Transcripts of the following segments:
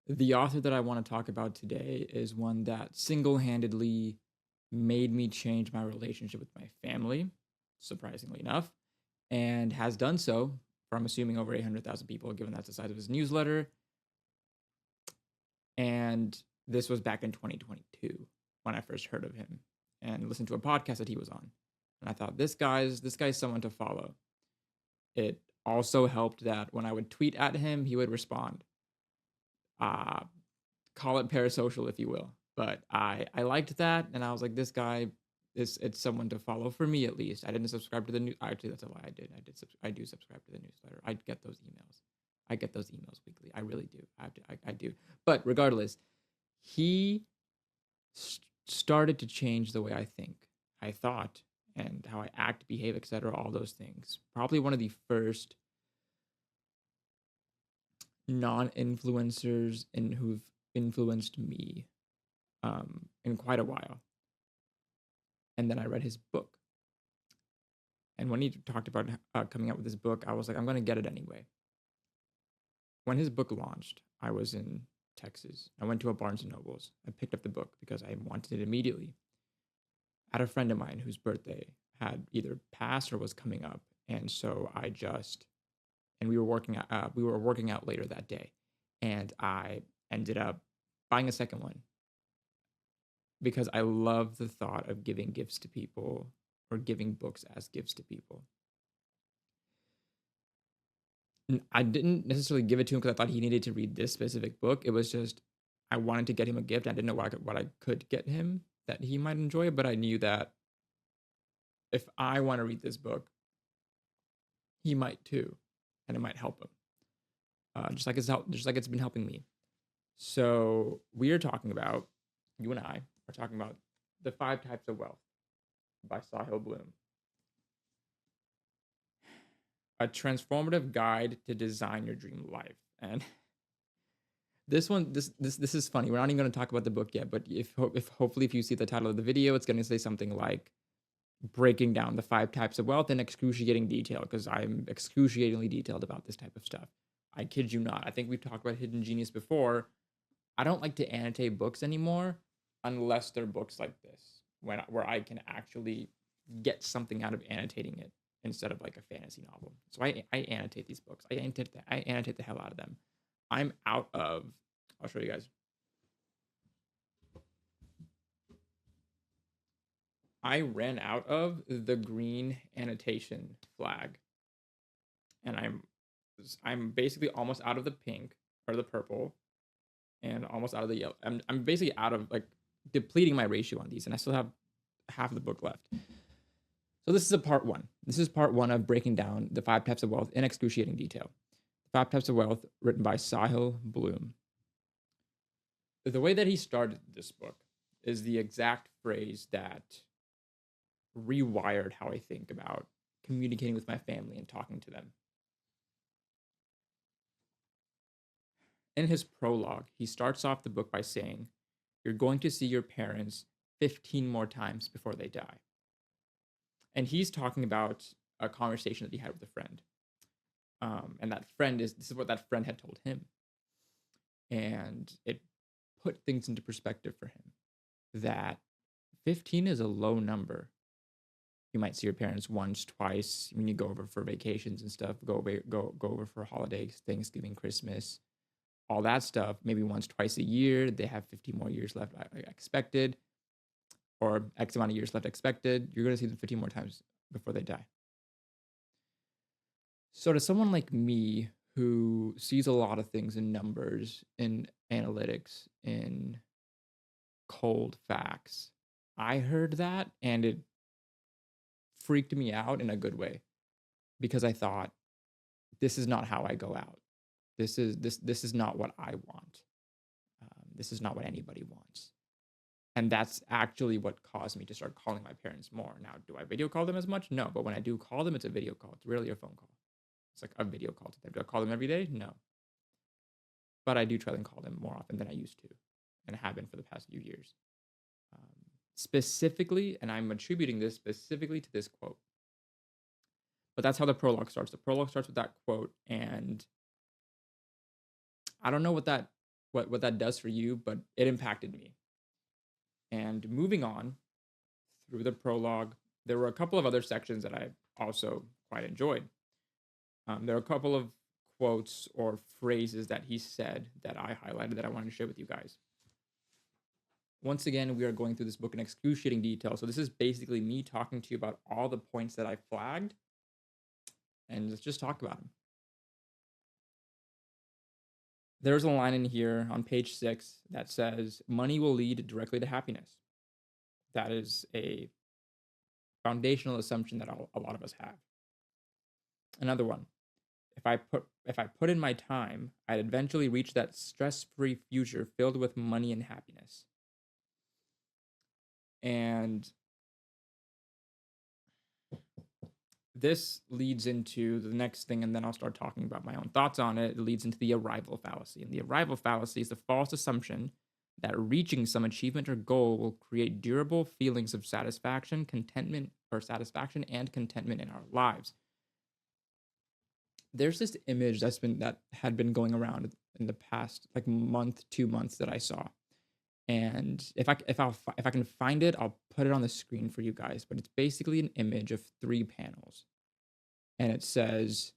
The author that I want to talk about today is one that single-handedly made me change my relationship with my family, surprisingly enough, and has done so for, I'm assuming, over 800,000 people, given that's the size of his newsletter. And this was back in 2022 when I first heard of him and listened to a podcast that he was on. And I thought, this guy's someone to follow. It also helped that when I would tweet at him, he would respond. Uh, Call it parasocial, if you will. But I liked that, and I was like, this guy is it's someone to follow for me at least. I didn't subscribe to the new. Actually, that's a lie. I did. I do subscribe to the newsletter. I get those emails. I get those emails weekly. I really do. I do. But regardless, he started to change the way I think, I thought, and how I act, behave, etc. All those things. Probably one of the first non-influencers and who've influenced me in quite a while. And then I read his book. And when he talked about coming out with his book, I was like, I'm going to get it anyway. When his book launched, I was in Texas. I went to a Barnes and Nobles. I picked up the book because I wanted it immediately. I had a friend of mine whose birthday had either passed or was coming up, and so and we were working out later that day, and I ended up buying a second one because I love the thought of giving gifts to people or giving books as gifts to people. I didn't necessarily give it to him because I thought he needed to read this specific book. It was just I wanted to get him a gift. I didn't know what I could get him that he might enjoy, but I knew that if I want to read this book, he might too, and it might help him. Just like it's been helping me. So we are talking about you and I are talking about the 5 Types of Wealth by Sahil Bloom, a transformative guide to design your dream life. And this is funny. We're not even going to talk about the book yet, but if hopefully if you see the title of the video, it's going to say something like breaking down the 5 types of wealth in excruciating detail, because I'm excruciatingly detailed about this type of stuff. I kid you not. I think we've talked about Hidden Genius before. I don't like to annotate books anymore unless they're books like this, where I can actually get something out of annotating it instead of like a fantasy novel. So I annotate these books. I annotate the hell out of them. I'm out of. I'll show you guys. I ran out of the green annotation flag, and I'm basically almost out of the pink or the purple, and almost out of the yellow. I'm basically out of like depleting my ratio on these, and I still have half of the book left. So this is a part one. This is part one of breaking down the 5 types of wealth in excruciating detail. 5 Types of Wealth, written by Sahil Bloom. The way that he started this book is the exact phrase that rewired how I think about communicating with my family and talking to them. In his prologue, he starts off the book by saying, "You're going to see your parents 15 more times before they die." And he's talking about a conversation that he had with a friend. And this is what that friend had told him. And it put things into perspective for him that 15 is a low number. You might see your parents once, twice, when you go over for vacations and stuff, go over for holidays, Thanksgiving, Christmas, all that stuff, maybe once, twice a year. They have 50 more years left expected, or X amount of years left expected. You're going to see them 15 more times before they die. So to someone like me who sees a lot of things in numbers, in analytics, in cold facts, I heard that and it freaked me out in a good way, because I thought, this is not how I go out. This is not what I want. This is not what anybody wants. And that's actually what caused me to start calling my parents more. Now, do I video call them as much? No, but when I do call them, it's a video call. It's rarely a phone call. It's like a video call to them. Do I call them every day? No. But I do try and call them more often than I used to, and have been for the past few years. Specifically, and I'm attributing this specifically to this quote. But that's how the prologue starts. The prologue starts with that quote, and I don't know what what that does for you, but it impacted me. And moving on through the prologue, there were a couple of other sections that I also quite enjoyed. There are a couple of quotes or phrases that he said that I highlighted that I wanted to share with you guys. Once again, we are going through this book in excruciating detail. So this is basically me talking to you about all the points that I flagged, and let's just talk about them. There's a line in here on page 6 that says, "Money will lead directly to happiness." That is a foundational assumption that a lot of us have. Another one, if I put in my time, I'd eventually reach that stress-free future filled with money and happiness. And this leads into the next thing, and then I'll start talking about my own thoughts on it. It leads into the arrival fallacy. And the arrival fallacy is the false assumption that reaching some achievement or goal will create durable feelings of satisfaction, contentment, or satisfaction and contentment in our lives. There's this image that had been going around in the past like month, 2 months that I saw. And if I can find it, I'll put it on the screen for you guys. But it's basically an image of 3 panels, and it says,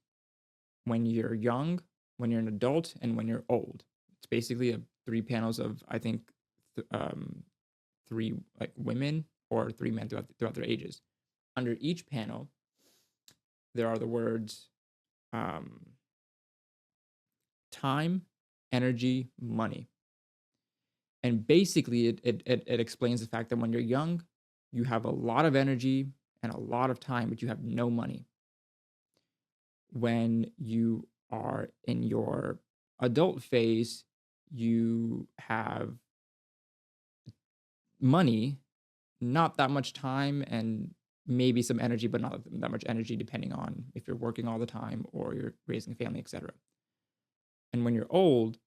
when you're young, when you're an adult, and when you're old. It's basically 3 panels of, I think, 3 like women or 3 men throughout their ages. Under each panel, there are the words time, energy, money. And basically, it explains the fact that when you're young, you have a lot of energy and a lot of time, but you have no money. When you are in your adult phase, you have money, not that much time, and maybe some energy, but not that much energy, depending on if you're working all the time or you're raising a family, etc. And when you're old,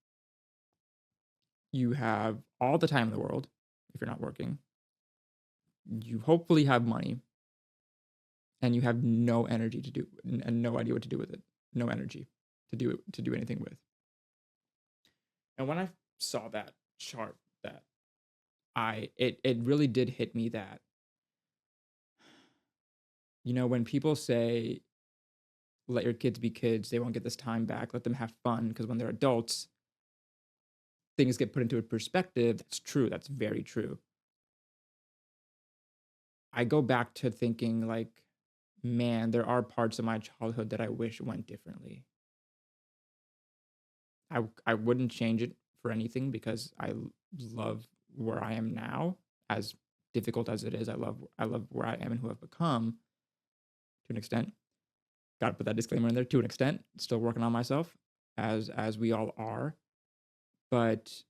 you have all the time in the world if you're not working. You hopefully have money, and you have no energy to do and no idea what to do with it. No energy to do anything with. And when I saw that chart, that it really did hit me that, when people say, let your kids be kids, they won't get this time back, let them have fun, because when they're adults, things get put into a perspective. That's true. That's very true. I go back to thinking like, man, there are parts of my childhood that I wish went differently. I wouldn't change it for anything, because I love where I am now, as difficult as it is. I love where I am and who I've become to an extent. Got to put that disclaimer in there, to an extent. Still working on myself, as we all are. But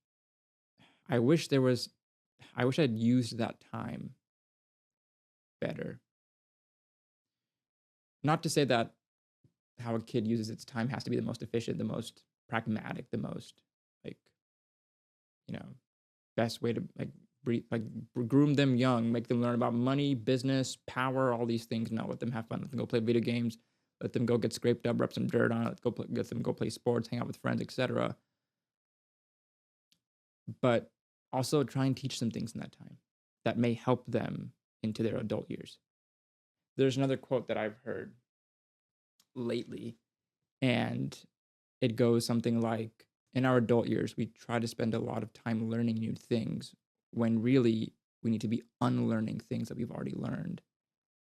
I wish I'd used that time better. Not to say that how a kid uses its time has to be the most efficient, the most pragmatic, the most like, best way to groom them young, make them learn about money, business, power, all these things. No, let them have fun. Let them go play video games. Let them go get scraped up, rub some dirt on it. Let them go play sports, hang out with friends, etc. But also try and teach them things in that time that may help them into their adult years. There's another quote that I've heard lately, and it goes something like, in our adult years, we try to spend a lot of time learning new things, when really we need to be unlearning things that we've already learned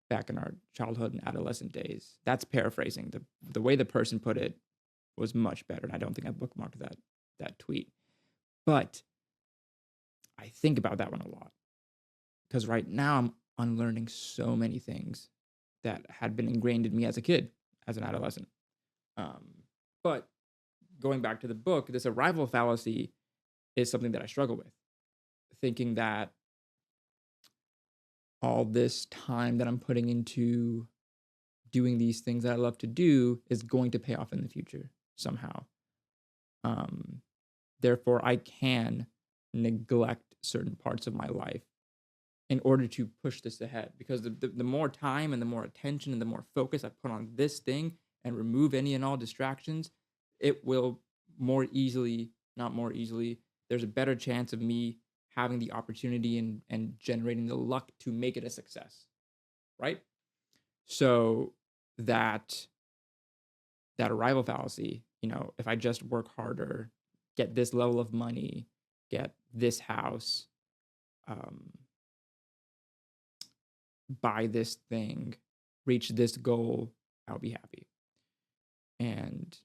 back in our childhood and adolescent days. That's paraphrasing. The way the person put it was much better, and I don't think I bookmarked that tweet. But I think about that one a lot, because right now I'm unlearning so many things that had been ingrained in me as a kid, as an adolescent. But going back to the book, this arrival fallacy is something that I struggle with, thinking that all this time that I'm putting into doing these things that I love to do is going to pay off in the future somehow. Therefore, I can neglect certain parts of my life in order to push this ahead, because the more time and the more attention and the more focus I put on this thing and remove any and all distractions, it will more easily not more easily. There's a better chance of me having the opportunity and generating the luck to make it a success, right? So that that arrival fallacy, if I just work harder, get this level of money, get this house, um, buy this thing, reach this goal, I'll be happy. And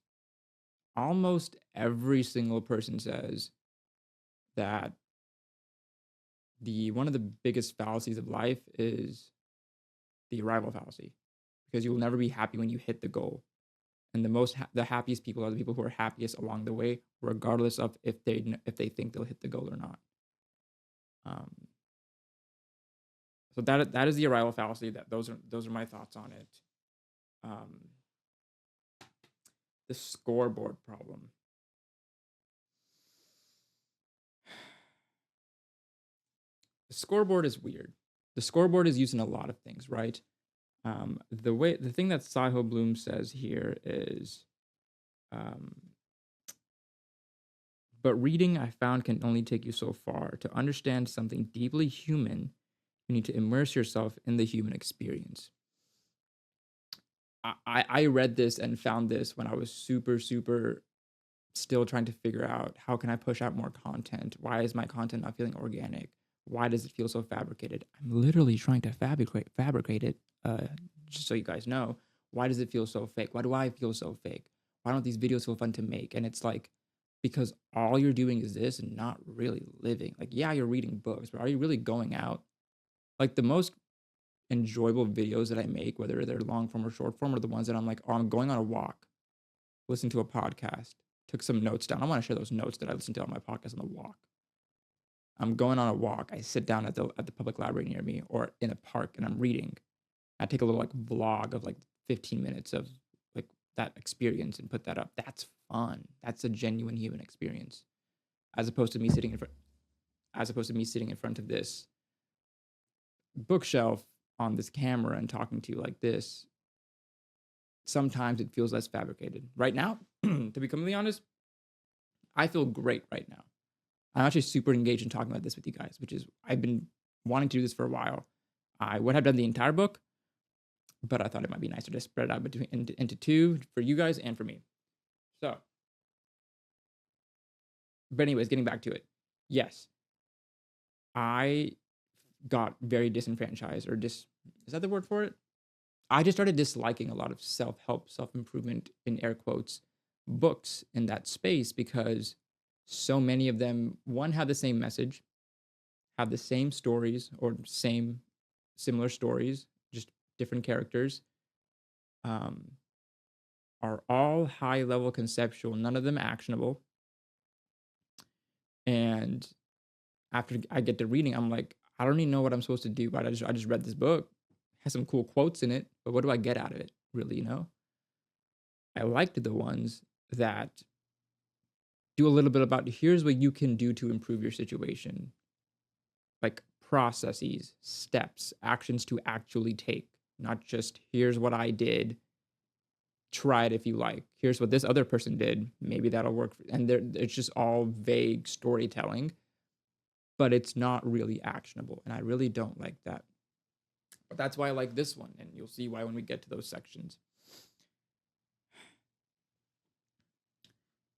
almost every single person says that the one of the biggest fallacies of life is the arrival fallacy, because you will never be happy when you hit the goal. And the happiest people are the people who are happiest along the way, regardless of if they think they'll hit the goal or not. Um, so that is the arrival fallacy. Those are my thoughts on it. Um, the scoreboard problem. The scoreboard is weird. The scoreboard is used in a lot of things, right? The thing that Sahil Bloom says here is, um, but reading I found can only take you so far. To understand something deeply human, you need to immerse yourself in the human experience. I read this and found this when I was super, super still trying to figure out how can I push out more content? Why is my content not feeling organic? Why does it feel so fabricated? I'm literally trying to fabricate it. Just so you guys know, why does it feel so fake? Why do I feel so fake? Why don't these videos feel fun to make? And it's like, because all you're doing is this and not really living. Like, yeah, you're reading books, but are you really going out? Like, the most enjoyable videos that I make, whether they're long form or short form, are the ones that I'm like, oh, I'm going on a walk, listening to a podcast, took some notes down. I want to share those notes that I listened to on my podcast on the walk. I'm going on a walk. I sit down at the public library near me or in a park and I'm reading. I take a little like vlog of like 15 minutes of like that experience and put that up. That's fun. That's a genuine human experience. As opposed to me sitting in front of this bookshelf on this camera and talking to you like this. Sometimes it feels less fabricated. Right now, to be completely honest, I feel great right now. I'm actually super engaged in talking about this with you guys, which is I've been wanting to do this for a while. I would have done the entire book, but I thought it might be nicer to spread it out into two for you guys and for me. So, but anyways, getting back to it. Yes, I got very disenfranchised is that the word for it? I just started disliking a lot of self-help, self-improvement in air quotes books in that space because so many of them, one, have the same message, have the same stories or similar stories, just different characters, um, are all high level conceptual, none of them actionable. And after I get to reading, I'm like, I don't even know what I'm supposed to do, but I just read this book, has some cool quotes in it, but what do I get out of it, really, I liked the ones that do a little bit about here's what you can do to improve your situation, like processes, steps, actions to actually take, not just here's what I did, try it if you like. Here's what this other person did, maybe that'll work. And it's just all vague storytelling, but it's not really actionable. And I really don't like that. But that's why I like this one. And you'll see why when we get to those sections.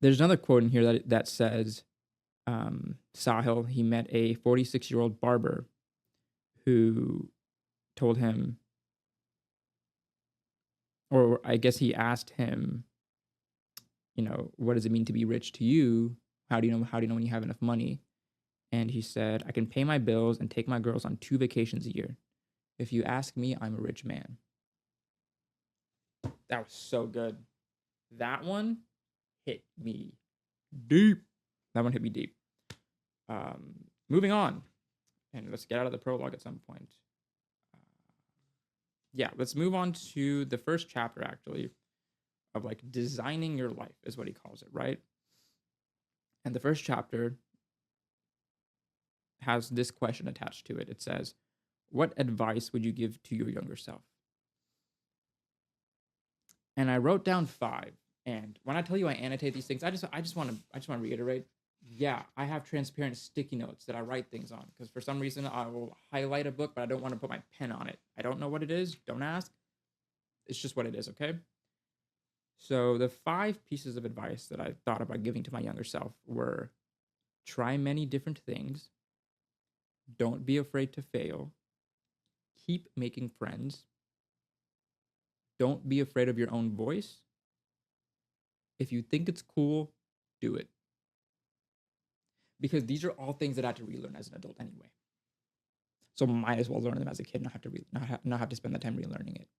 There's another quote in here that says, Sahil, he met a 46-year-old barber who told him, or I guess he asked him, what does it mean to be rich to you? How do you know when you have enough money? And he said, I can pay my bills and take my girls on 2 vacations a year. If you ask me, I'm a rich man. That was so good. That one hit me deep. That one hit me deep. Moving on. And let's get out of the prologue at some point. Yeah, let's move on to the first chapter, actually, of like designing your life, is what he calls it, right? And the first chapter has this question attached to it. It says, what advice would you give to your younger self? And I wrote down 5. And when I tell you I annotate these things, I just want to reiterate, Yeah, I have transparent sticky notes that I write things on because for some reason I will highlight a book, but I don't want to put my pen on it. I don't know what it is. Don't ask. It's just what it is, okay? So the 5 pieces of advice that I thought about giving to my younger self were try many different things, don't be afraid to fail, keep making friends, don't be afraid of your own voice. If you think it's cool, do it. Because these are all things that I had to relearn as an adult anyway. So might as well learn them as a kid, not have to not have to spend the time relearning it.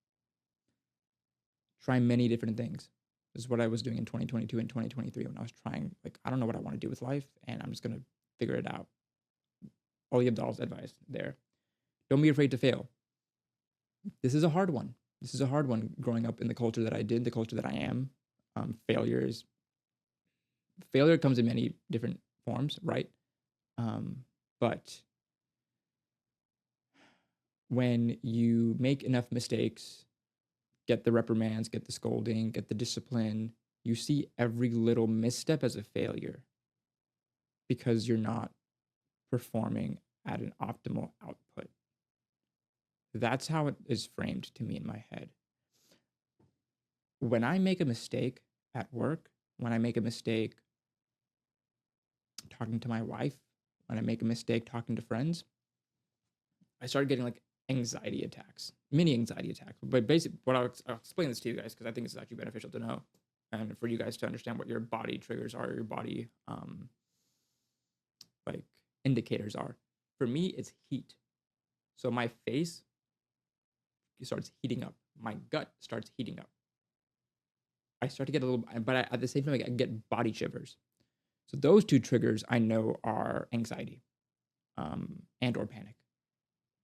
Try many different things. This is what I was doing in 2022 and 2023 when I was trying, like, I don't know what I want to do with life, and I'm just gonna figure it out. Ali Abdal's advice there. Don't be afraid to fail. This is a hard one. This is a hard one growing up in the culture that I did, the culture that I am. Failure comes in many different forms, right? Um, but when you make enough mistakes, get the reprimands, get the scolding, get the discipline, you see every little misstep as a failure because you're not performing at an optimal output. That's how it is framed to me in my head. When I make a mistake at work, when I make a mistake talking to my wife, when I make a mistake talking to friends, I started getting like anxiety attacks, mini anxiety attacks. But basically, I'll explain this to you guys because I think it's actually beneficial to know and for you guys to understand what your body triggers are, your body like indicators are. For me, it's heat. So my face starts heating up. My gut starts heating up. I start to get a little, but at the same time, I get body shivers. So those 2 triggers I know are anxiety and or panic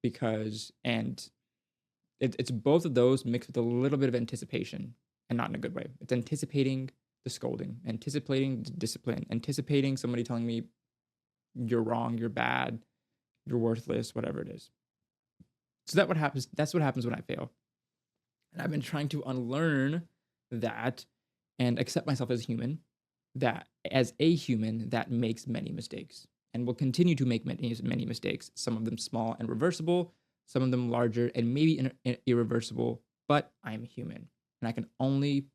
because it's both of those mixed with a little bit of anticipation and not in a good way. It's anticipating the scolding, anticipating the discipline, anticipating somebody telling me you're wrong, you're bad, you're worthless, whatever it is. So that what happens. That's what happens when I fail, and I've been trying to unlearn that and accept myself as human. That as a human that makes many mistakes and will continue to make many mistakes. Some of them small and reversible, some of them larger and maybe irreversible. But I'm human, and I can only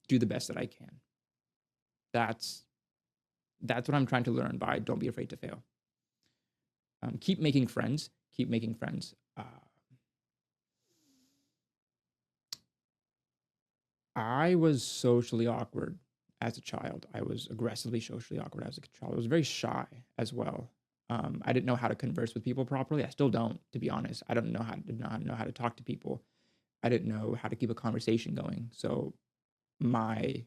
do the best that I can. That's what I'm trying to learn by don't be afraid to fail. Keep making friends. Keep making friends. I was socially awkward as a child. I was aggressively socially awkward as a child. I was very shy as well. I didn't know how to converse with people properly. I still don't, to be honest. I don't know how to know how to talk to people. I didn't know how to keep a conversation going. So my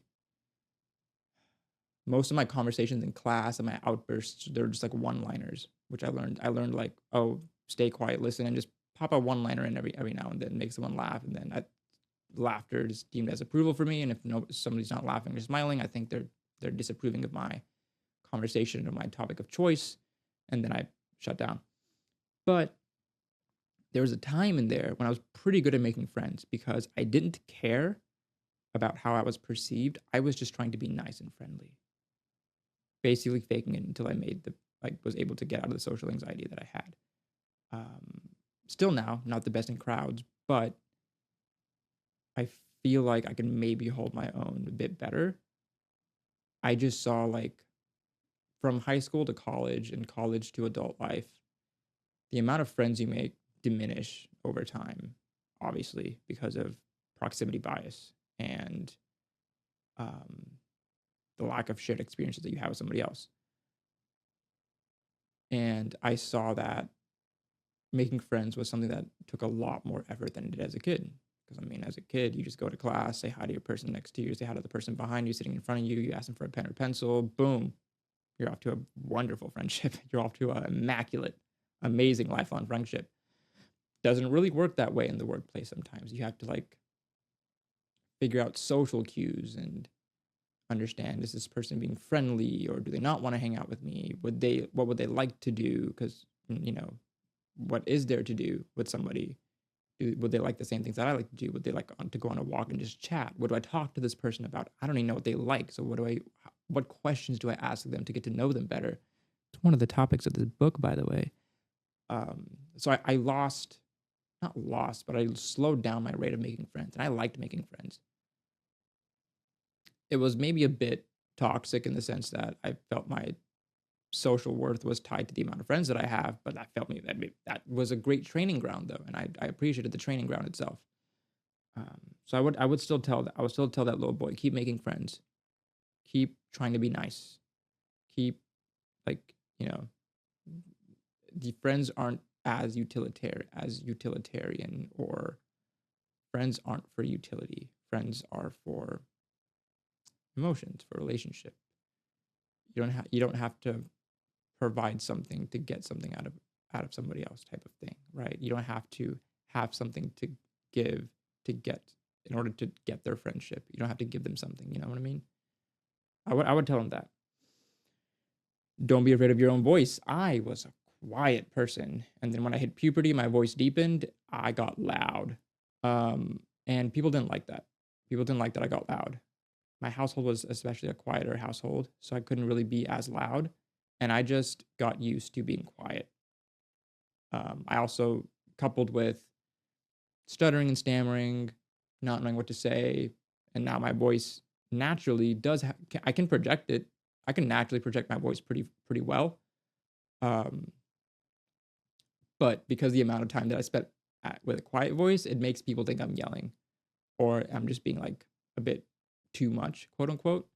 most of my conversations in class and my outbursts, they're just like one-liners, which I learned. I learned like, oh, stay quiet, listen, and just pop a one-liner in every now and then, make someone laugh, and then laughter is deemed as approval for me. And if somebody's not laughing or smiling, I think they're disapproving of my conversation or my topic of choice, and then I shut down. But there was a time in there when I was pretty good at making friends because I didn't care about how I was perceived. I was just trying to be nice and friendly, basically faking it until I was able to get out of the social anxiety that I had. Um, Still now, not the best in crowds, but I feel like I can maybe hold my own a bit better. I just saw like from high school to college and college to adult life, the amount of friends you make diminish over time, obviously, because of proximity bias and um, the lack of shared experiences that you have with somebody else. And I saw that making friends was something that took a lot more effort than it did as a kid. Because I mean, as a kid, you just go to class, say hi to your person next to you, say hi to the person behind you, sitting in front of you, you ask them for a pen or pencil, boom, you're off to a wonderful friendship. You're off to an immaculate, amazing lifelong friendship. Doesn't really work that way in the workplace sometimes. You have to like figure out social cues and understand, is this person being friendly or do they not want to hang out with me? What would they like to do? Because what is there to do with somebody? Would they like the same things that I like to do? Would they like to go on a walk and just chat? What do I talk to this person about? I don't even know what they like. So What questions do I ask them to get to know them better? It's one of the topics of this book, by the way. So I lost, not lost, but I slowed down my rate of making friends, and I liked making friends. It was maybe a bit toxic in the sense that I felt my social worth was tied to the amount of friends that I have, but that was a great training ground though, and I appreciated the training ground itself. So I would still tell that little boy, keep making friends, keep trying to be nice, keep like the friends aren't as utilitarian, or friends aren't for utility. Friends are for emotions, for relationship. You don't have to provide something to get something out of somebody else, type of thing, right? You don't have to have something to give to get in order to get their friendship. You don't have to give them something, you know what I mean? I would tell them that. Don't be afraid of your own voice. I was a quiet person, and then when I hit puberty, my voice deepened. I got loud. And people didn't like that. People didn't like that I got loud. My household was especially a quieter household, so I couldn't really be as loud, and I just got used to being quiet. I also, coupled with stuttering and stammering, not knowing what to say, and now my voice naturally I can project it. I can naturally project my voice pretty well. Um, but because the amount of time that I spent with a quiet voice, it makes people think I'm yelling or I'm just being like a bit too much, quote unquote.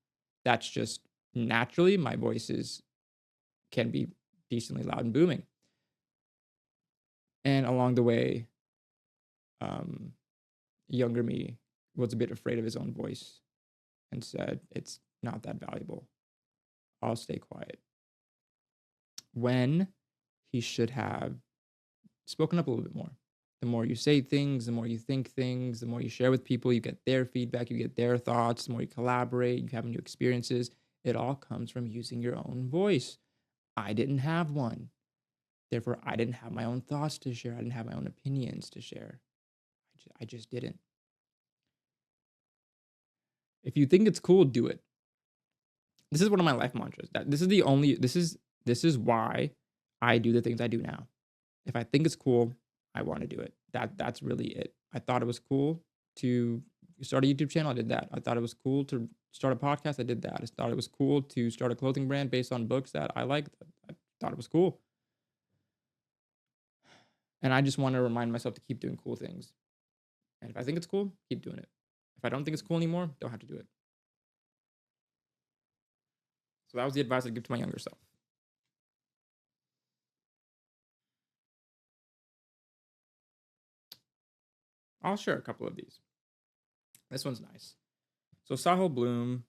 That's just naturally my can be decently loud and booming. And along the way, um, younger me was a bit afraid of his own voice and said, it's not that valuable. I'll stay quiet. When he should have spoken up a little bit more. The more you say things, the more you think things, the more you share with people, you get their feedback, you get their thoughts, the more you collaborate, you have new experiences. It all comes from using your own voice. I didn't have one. Therefore, I didn't have my own thoughts to share. I didn't have my own opinions to share. I just didn't. If you think it's cool, do it. This is one of my life mantras. This is why I do the things I do now. If I think it's cool, I want to do it. That's really it. I thought it was cool to start a YouTube channel. I did that. I thought it was cool to start a podcast. I did that. I thought it was cool to start a clothing brand based on books that I liked. I thought it was cool. And I just want to remind myself to keep doing cool things. And if I think it's cool, keep doing it. If I don't think it's cool anymore, don't have to do it. So that was the advice I'd give to my younger self. I'll share a couple of these. This one's nice. So Sahil Bloom,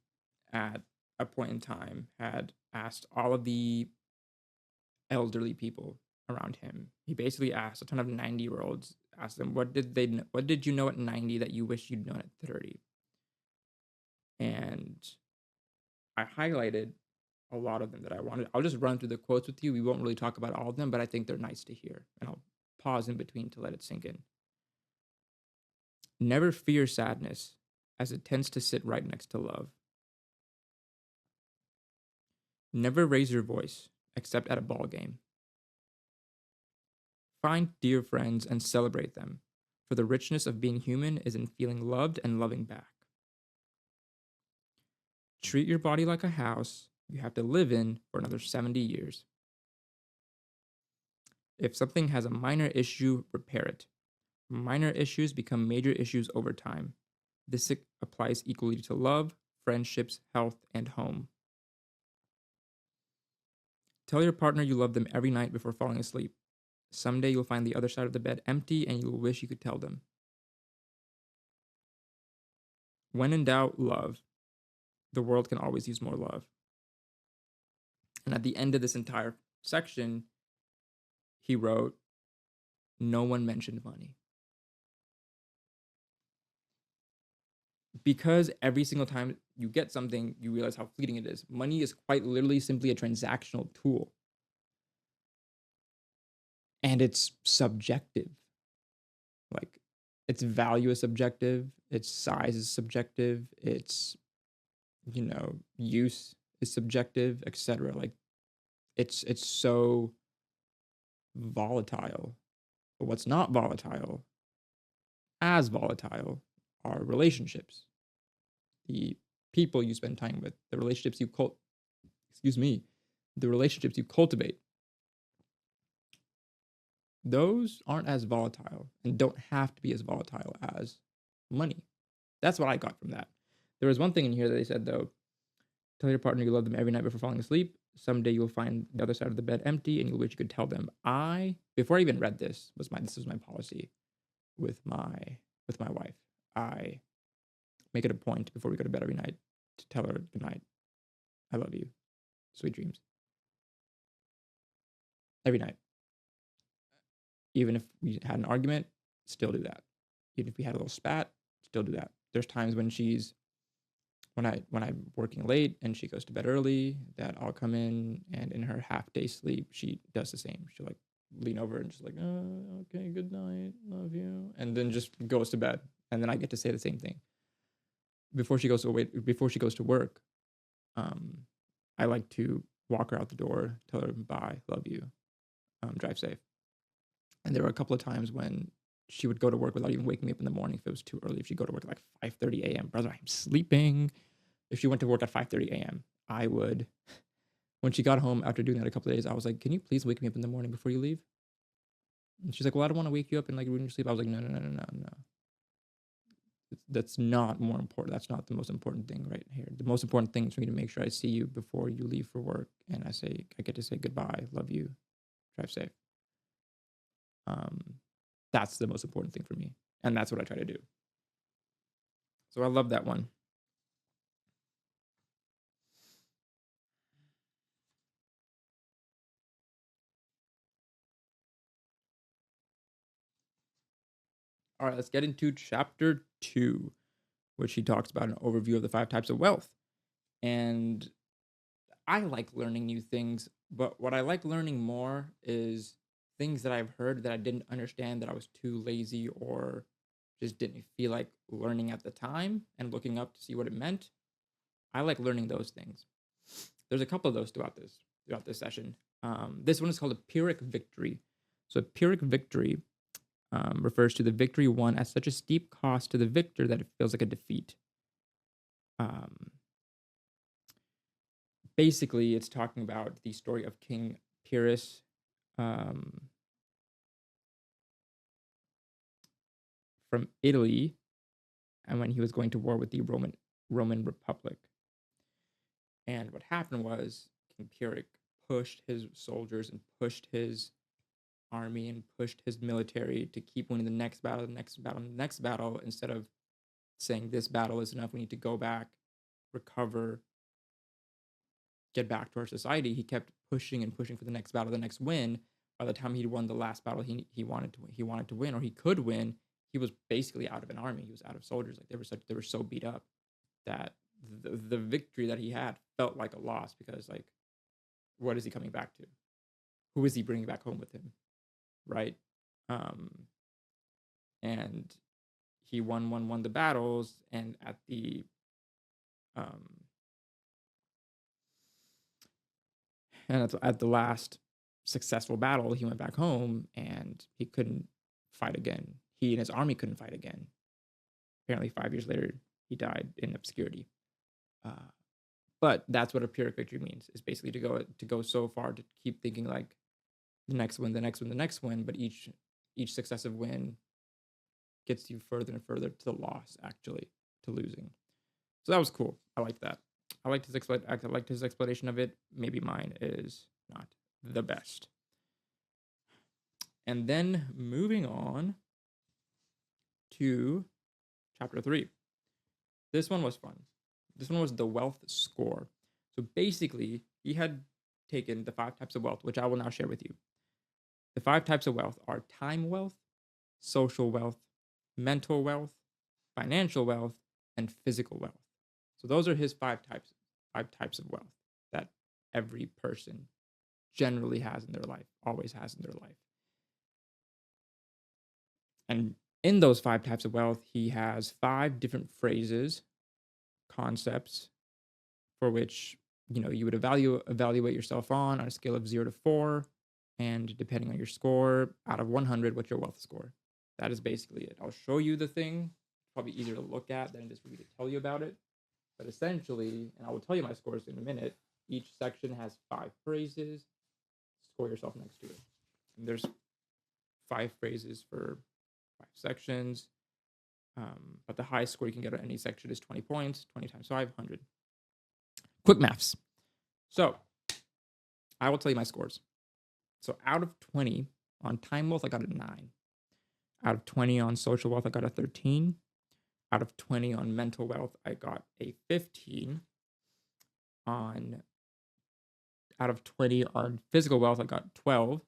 at a point in time, had asked all of the elderly people around him. He basically asked a ton of 90-year-olds, asked them, what did you know at 90 that you wish you'd known at 30? And I highlighted a lot of them that I wanted. I'll just run through the quotes with you. We won't really talk about all of them, but I think they're nice to hear. And I'll pause in between to let it sink in. Never fear sadness, as it tends to sit right next to love. Never raise your voice, except at a ball game. Find dear friends and celebrate them, for the richness of being human is in feeling loved and loving back. Treat your body like a house you have to live in for another 70 years. If something has a minor issue, repair it. Minor issues become major issues over time. This applies equally to love, friendships, health, and home. Tell your partner you love them every night before falling asleep. Someday you'll find the other side of the bed empty and you will wish you could tell them. When in doubt, love. The world can always use more love. And at the end of this entire section, he wrote, no one mentioned money. Because every single time you get something, you realize how fleeting it is. Money is quite literally simply a transactional tool. And it's subjective. Like, its value is subjective, its size is subjective, its, use is subjective, etc. Like it's so volatile. But what's not volatile, as volatile, are relationships. The people you spend time with, the relationships you the relationships you cultivate. Those aren't as volatile and don't have to be as volatile as money. That's what I got from that. There was one thing in here that they said though: tell your partner you love them every night before falling asleep. Someday you'll find the other side of the bed empty, and you'll wish you could tell them. Before I even read this, was my policy with my wife. I make it a point before we go to bed every night to tell her good night. I love you. Sweet dreams. Every night. Even if we had an argument, still do that. Even if we had a little spat, still do that. There's times when I'm working late and she goes to bed early, that I'll come in her half day sleep, she does the same. She'll like lean over and just like, okay, good night, love you, and then just goes to bed. And then I get to say the same thing before she goes to work. I like to walk her out the door, tell her bye, love you, drive safe. And there were a couple of times when she would go to work without even waking me up in the morning if it was too early. If she'd go to work at like 5:30 a.m., brother, I'm sleeping. If she went to work at 5:30 a.m., I would, when she got home after doing that a couple of days, I was like, can you please wake me up in the morning before you leave? And she's like, well, I don't want to wake you up and like ruin your sleep. I was like, no, no, no, no, no, no. That's not more important. That's not the most important thing right here. The most important thing is for me to make sure I see you before you leave for work. And I get to say goodbye, love you, drive safe. That's the most important thing for me. And that's what I try to do. So I love that one. All right, let's get into chapter 2, which he talks about an overview of the 5 types of wealth. And I like learning new things, but what I like learning more is things that I've heard that I didn't understand, that I was too lazy or just didn't feel like learning at the time and looking up to see what it meant. I like learning those things. There's a couple of those throughout this session. This one is called a Pyrrhic victory. So a Pyrrhic victory refers to the victory won at such a steep cost to the victor that it feels like a defeat. Basically, it's talking about the story of King Pyrrhus, from Italy, and when he was going to war with the Roman Republic. And what happened was King Pyrrhic pushed his soldiers and pushed his army and pushed his military to keep winning the next battle, the next battle, the next battle, instead of saying this battle is enough, we need to go back, recover, get back to our society. He kept pushing and pushing for the next battle, the next win. By the time he won the last battle he wanted to win, or he could win, he was basically out of an army. He was out of soldiers. Like they were so beat up that the victory that he had felt like a loss, because like, what is he coming back to? Who is he bringing back home with him? Right? And he won the battles, and um at the last successful battle, he went back home and he couldn't fight again. He and his army couldn't fight again. Apparently, 5 years later, he died in obscurity. But that's what a Pyrrhic victory means: is basically to go so far, to keep thinking like the next win, the next win, the next win, but each successive win gets you further and further to the loss, actually, to losing. So that was cool. I liked that. I liked his explanation of it. Maybe mine is not the best. And then moving on to chapter 3. This one was fun. This one was the wealth score. So basically, he had taken the 5 types of wealth, which I will now share with you. The 5 types of wealth are time wealth, social wealth, mental wealth, financial wealth, and physical wealth. So those are his 5 types of wealth that every person generally has in their life, always has in their life. And in those 5 types of wealth, he has 5 different phrases, concepts, for which you would evaluate yourself on a scale of 0 to 4, and depending on your score, out of 100, what's your wealth score? That is basically it. I'll show you the thing. It's probably easier to look at than it is for me to tell you about it. But essentially, and I will tell you my scores in a minute, each section has 5 phrases. Score yourself next to it. And there's 5 phrases for 5 sections. But the highest score you can get on any section is 20 points. 20 times 5, 100. Quick maths. So I will tell you my scores. So out of 20 on time wealth, I got a 9. Out of 20 on social wealth, I got a 13. Out of 20 on mental wealth, I got a 15. Out of 20 on physical wealth, I got 12.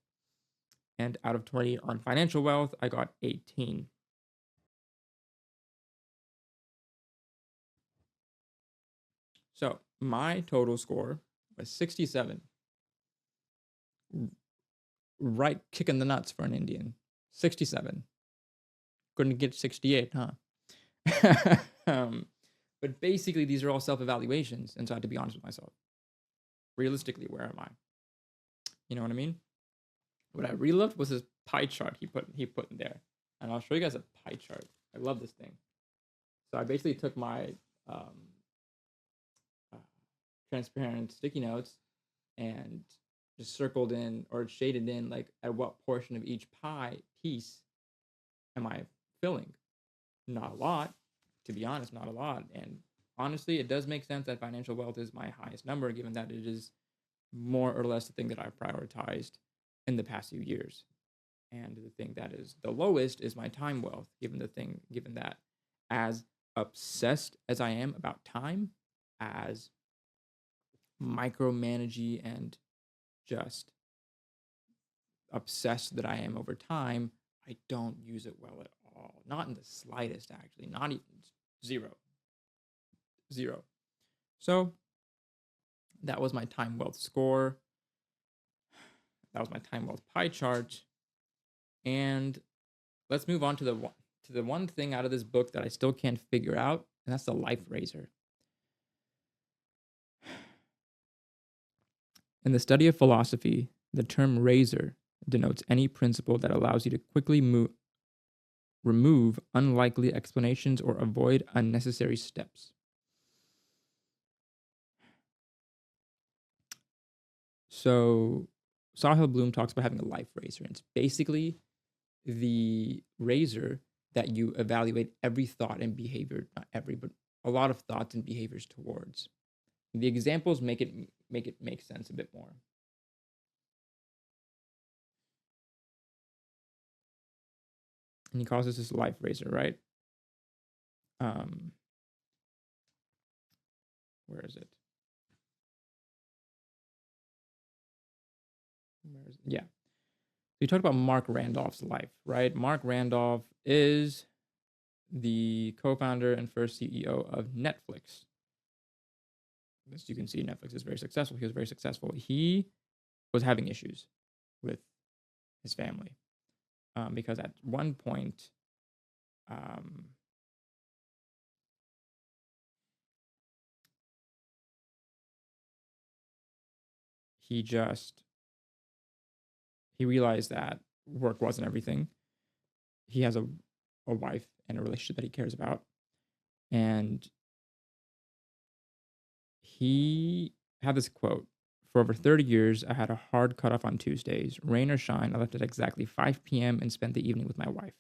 And out of 20 on financial wealth, I got 18. So my total score was 67. Right kicking the nuts for an Indian. 67. Couldn't get 68, huh? But basically, these are all self-evaluations, and so I had to be honest with myself. Realistically, where am I? You know what I mean? What I really loved was his pie chart he put in there, and I'll show you guys a pie chart. I love this thing. So I basically took my transparent sticky notes and just circled in or shaded in like at what portion of each pie piece am I filling. Not a lot, to be honest, not a lot. And honestly, it does make sense that financial wealth is my highest number, given that it is more or less the thing that I've prioritized in the past few years. And the thing that is the lowest is my time wealth, given that as obsessed as I am about time, as micromanagey and just obsessed that I am over time, I don't use it well at all. Not in the slightest, actually. Not even zero. So that was my time wealth score. That was my time wealth pie chart. And let's move on to the one thing out of this book that I still can't figure out, and that's the life razor. In the study of philosophy, the term razor denotes any principle that allows you to quickly remove unlikely explanations or avoid unnecessary steps. So Sahil Bloom talks about having a life razor. It's basically the razor that you evaluate every thought and behavior, not every, but a lot of thoughts and behaviors towards. The examples make it make sense a bit more. And he calls this life razor, right? Where is it? Yeah. We talked about Mark Randolph's life, right? Mark Randolph is the co-founder and first CEO of Netflix. As you can see, Netflix is very successful. He was very successful. He was having issues with his family because at one point, he realized that work wasn't everything. He has a wife and a relationship that he cares about. And he had this quote: "For over 30 years, I had a hard cutoff on Tuesdays. Rain or shine, I left at exactly 5 p.m. and spent the evening with my wife.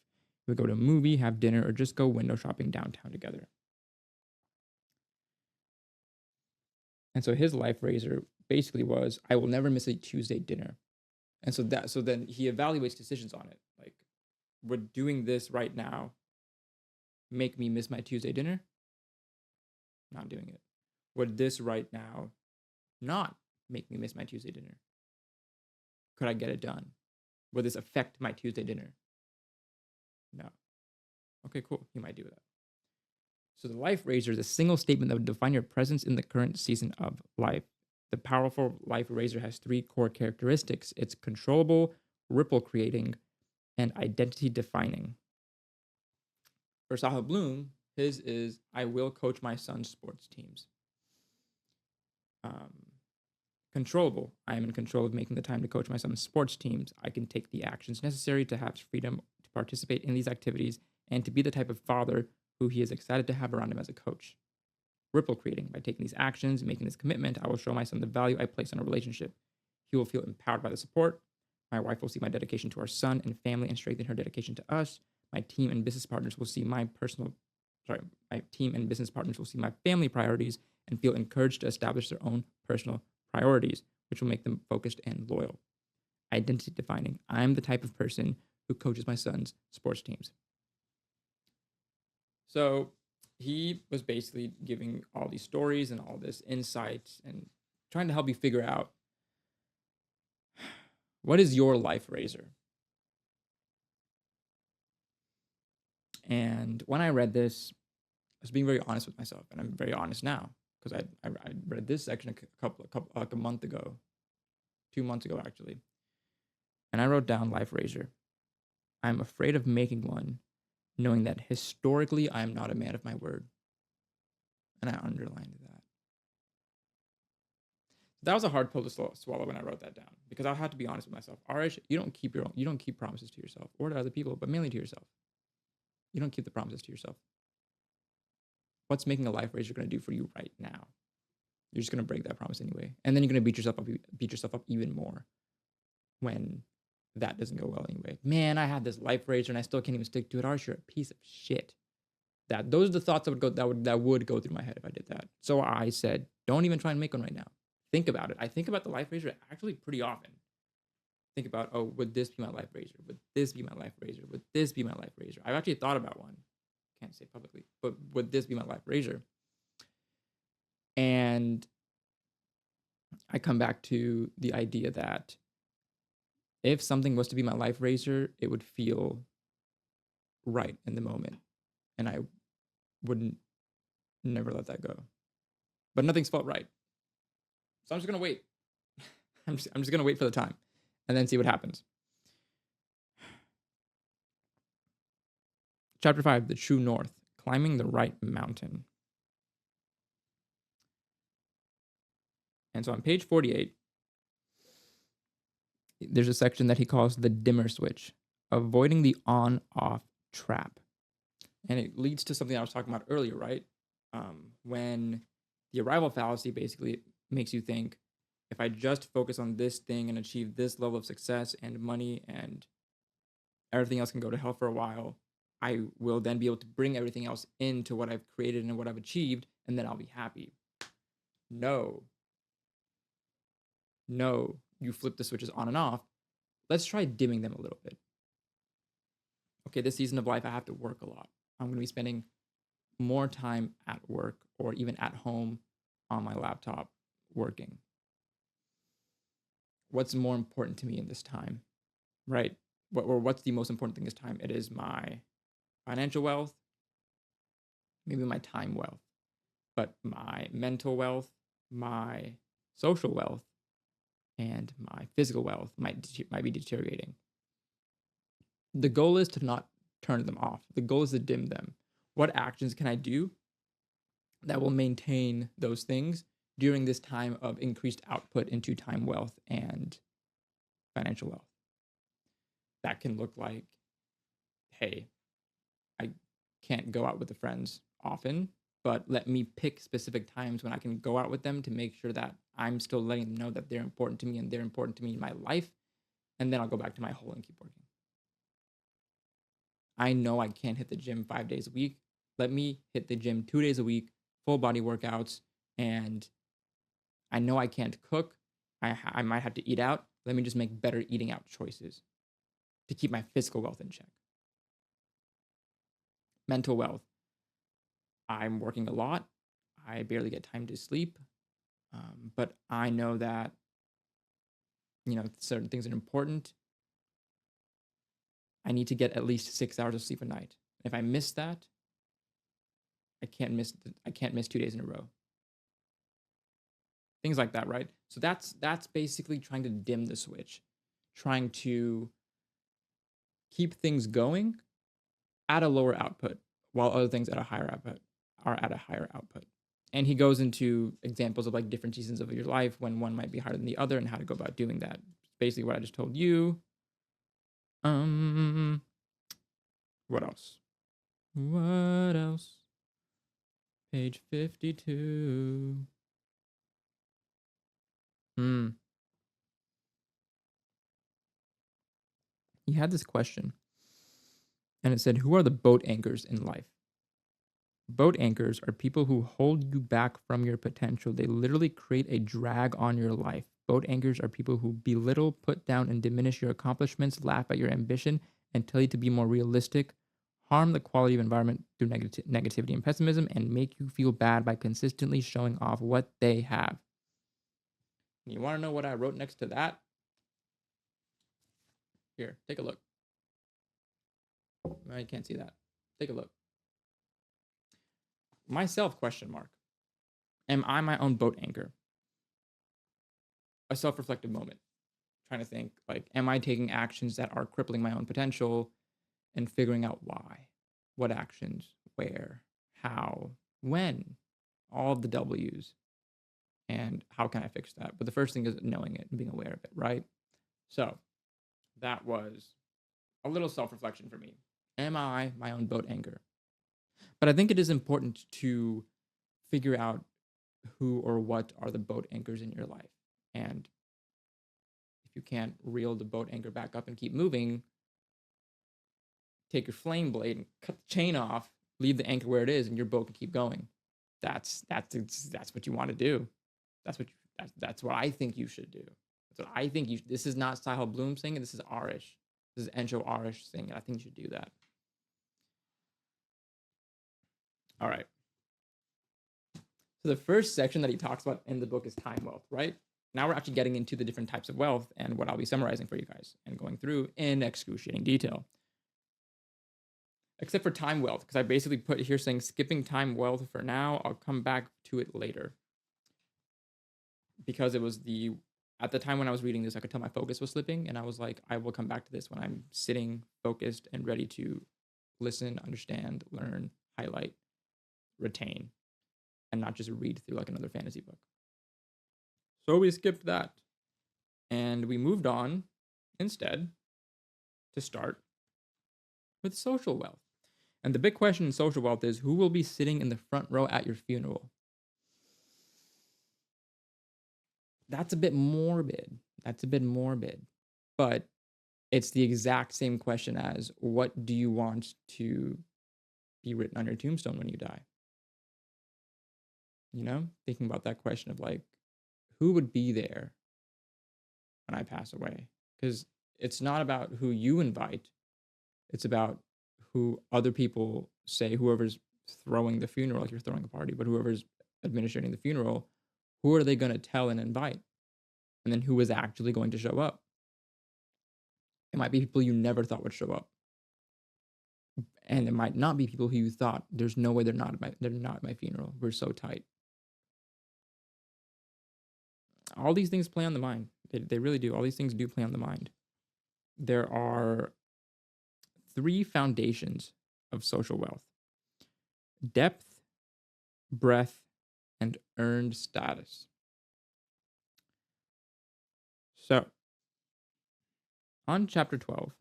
We would go to a movie, have dinner, or just go window shopping downtown together." And so his life razor basically was, I will never miss a Tuesday dinner. And so then he evaluates decisions on it. Like, would doing this right now make me miss my Tuesday dinner? Not doing it. Would this right now not make me miss my Tuesday dinner? Could I get it done? Would this affect my Tuesday dinner? No. Okay, cool. You might do that. So the life razor is a single statement that would define your presence in the current season of life. The powerful life razor has 3 core characteristics. It's controllable, ripple creating, and identity defining. For Sahil Bloom, his is, I will coach my son's sports teams. Controllable. I am in control of making the time to coach my son's sports teams. I can take the actions necessary to have freedom to participate in these activities and to be the type of father who he is excited to have around him as a coach. Ripple creating. By taking these actions and making this commitment, I will show my son the value I place on a relationship. He will feel empowered by the support. My wife will see my dedication to our son and family and strengthen her dedication to us. My team and business partners will see my family priorities and feel encouraged to establish their own personal priorities, which will make them focused and loyal. Identity defining. I'm the type of person who coaches my son's sports teams. So he was basically giving all these stories and all this insight and trying to help you figure out, what is your life razor? And when I read this, I was being very honest with myself, and I'm very honest now because I read this section a month ago, 2 months ago actually, and I wrote down life razor. I'm afraid of making one, knowing that historically I am not a man of my word, and I underlined that. That was a hard pill to swallow when I wrote that down because I had to be honest with myself. Arish, you don't keep promises to yourself or to other people, but mainly to yourself. You don't keep the promises to yourself. What's making a life razor going to do for you right now? You're just going to break that promise anyway, and then you're going to beat yourself up even more when that doesn't go well anyway. Man, I had this life razor and I still can't even stick to it. Arish, you're a piece of shit. Those are the thoughts that would go through my head if I did that. So I said, don't even try and make one right now. Think about it. I think about the life razor actually pretty often. Think about, oh, would this be my life razor? Would this be my life razor? Would this be my life razor? I've actually thought about one. Can't say publicly, but would this be my life razor? And I come back to the idea that if something was to be my life razor, it would feel right in the moment. And I wouldn't never let that go. But nothing's felt right. So I'm just going to wait. I'm just going to wait for the time and then see what happens. Chapter 5, The True North, Climbing the Right Mountain. And so on page 48, there's a section that he calls the dimmer switch, avoiding the on-off trap. And it leads to something I was talking about earlier, right? When the arrival fallacy basically makes you think, if I just focus on this thing and achieve this level of success and money and everything else can go to hell for a while, I will then be able to bring everything else into what I've created and what I've achieved, and then I'll be happy. No, you flip the switches on and off. Let's try dimming them a little bit. Okay, this season of life, I have to work a lot. I'm going to be spending more time at work or even at home on my laptop working. What's more important to me in this time, right? What's the most important thing this time? It is my financial wealth, maybe my time wealth, but my mental wealth, my social wealth, and my physical wealth might be deteriorating. The goal is to not turn them off. The goal is to dim them. What actions can I do that will maintain those things during this time of increased output into time wealth and financial wealth? That can look like, hey, I can't go out with the friends often, but let me pick specific times when I can go out with them to make sure that I'm still letting them know that they're important to me and they're important to me in my life. And then I'll go back to my hole and keep working. I know I can't hit the gym 5 days a week. Let me hit the gym 2 days a week, full body workouts. And I know I can't cook. I might have to eat out. Let me just make better eating out choices to keep my physical wealth in check. Mental wealth. I'm working a lot. I barely get time to sleep. But I know that, certain things are important. I need to get at least 6 hours of sleep a night. If I miss that, I can't miss 2 days in a row. Things like that, right? So that's basically trying to dim the switch, trying to keep things going at a lower output while other things at a higher output are at a higher output. And he goes into examples of like different seasons of your life when one might be harder than the other and how to go about doing that. Basically, what I just told you. Um, what else? What else? Page 52. Hmm. He had this question, and it said, "Who are the boat anchors in life?" Boat anchors are people who hold you back from your potential. They literally create a drag on your life. Boat anchors are people who belittle, put down, and diminish your accomplishments, laugh at your ambition, and tell you to be more realistic, harm the quality of environment through negativity and pessimism, and make you feel bad by consistently showing off what they have. You want to know what I wrote next to that? Here, take a look. I can't see that. Take a look. Myself, question mark. Am I my own boat anchor? A self-reflective moment. Trying to think, like, am I taking actions that are crippling my own potential and figuring out why? What actions? Where? How? When? All of the W's. And how can I fix that? But the first thing is knowing it and being aware of it, right? So that was a little self-reflection for me. Am I my own boat anchor? But I think it is important to figure out who or what are the boat anchors in your life. And if you can't reel the boat anchor back up and keep moving, take your flame blade and cut the chain off, leave the anchor where it is, and your boat can keep going. That's what you want to do. That's what I think you should do. That's what I think you. This is not Sahil Bloom saying it. This is Arish. This is Encho Arish saying it. I think you should do that. All right. So the first section that he talks about in the book is time wealth, right? Now we're actually getting into the different types of wealth and what I'll be summarizing for you guys and going through in excruciating detail. Except for time wealth, because I basically put here saying skipping time wealth for now. I'll come back to it later. Because it was at the time when I was reading this, I could tell my focus was slipping, and I was like, I will come back to this when I'm sitting focused and ready to listen, understand, learn, highlight, retain, and not just read through like another fantasy book. So we skipped that. And we moved on instead to start with social wealth. And the big question in social wealth is who will be sitting in the front row at your funeral? That's a bit morbid. But it's the exact same question as what do you want to be written on your tombstone when you die? You know, thinking about that question of like, who would be there when I pass away? Because it's not about who you invite, it's about who other people say, whoever's throwing the funeral, like you're throwing a party, but whoever's administrating the funeral, who are they going to tell and invite? And then who is actually going to show up? It might be people you never thought would show up. And it might not be people who you thought, there's no way they're not at my funeral. We're so tight. All these things play on the mind. They really do. All these things do play on the mind. There are 3 foundations of social wealth: depth, breadth, and earned status. So, on chapter 12,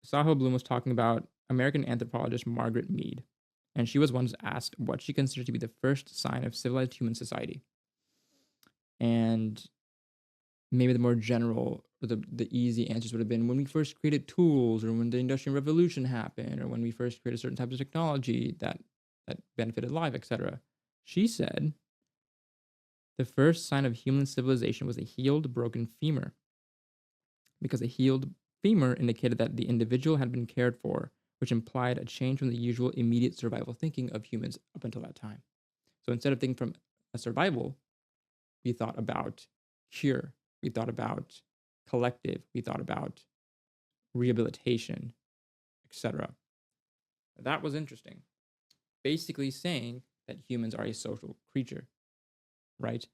Sahil Bloom was talking about American anthropologist Margaret Mead, and she was once asked what she considered to be the first sign of civilized human society. And maybe the more general or the easy answers would have been when we first created tools, or when the Industrial Revolution happened, or when we first created certain types of technology that benefited life, etc. She said the first sign of human civilization was a healed, broken femur, because a healed femur indicated that the individual had been cared for, which implied a change from the usual immediate survival thinking of humans up until that time. So instead of thinking from a survival, we thought about cure, we thought about collective, we thought about rehabilitation, etc. That was interesting. Basically saying that humans are a social creature, right?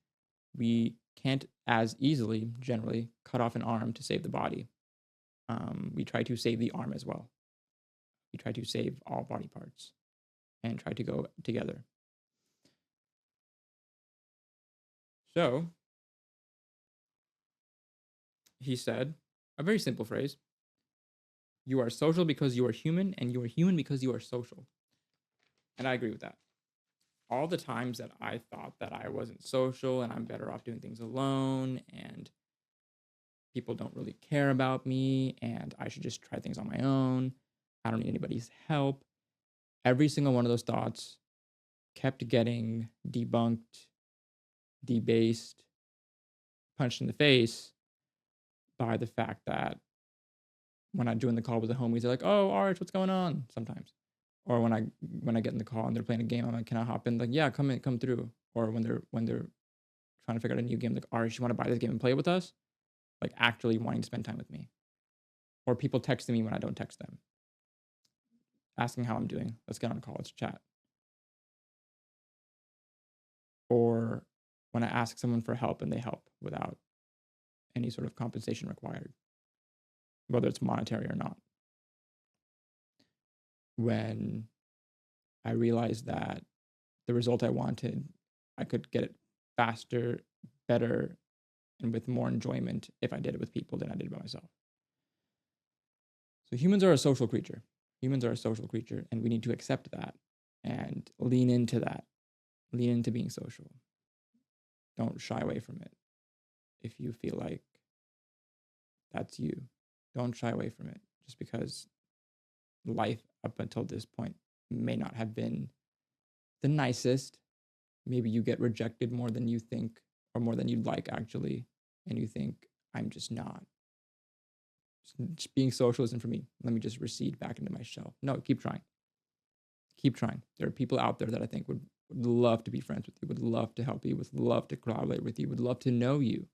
We can't as easily, generally, cut off an arm to save the body. We try to save the arm as well. We try to save all body parts. and try to go together. So he said a very simple phrase: you are social because you are human, and you are human because you are social. And I agree with that. All the times that I thought that I wasn't social and I'm better off doing things alone and people don't really care about me and I should just try things on my own, I don't need anybody's help. Every single one of those thoughts kept getting debunked, debased, punched in the face by the fact that when I join the call with the homies, they're like, "Oh, Arch, what's going on?" Sometimes, or when I get in the call and they're playing a game, I'm like, "Can I hop in?" Like, "Yeah, come in, come through." Or when they're trying to figure out a new game, like, "Arch, you want to buy this game and play with us?" Like actually wanting to spend time with me. Or people texting me when I don't text them, asking how I'm doing. Let's get on a call, let's chat. Or when I ask someone for help and they help without any sort of compensation required, whether it's monetary or not. When I realized that the result I wanted, I could get it faster, better, and with more enjoyment if I did it with people than I did by myself. So humans are a social creature. Humans are a social creature, and we need to accept that and lean into that. Lean into being social. Don't shy away from it. If you feel like that's you, don't shy away from it just because life up until this point may not have been the nicest. Maybe you get rejected more than you think or more than you'd like actually, and you think, I'm just not. Just being social isn't for me. Let me just recede back into my shell. No, keep trying. Keep trying. There are people out there that I think would love to be friends with you, would love to help you, would love to collaborate with you, would love to know you.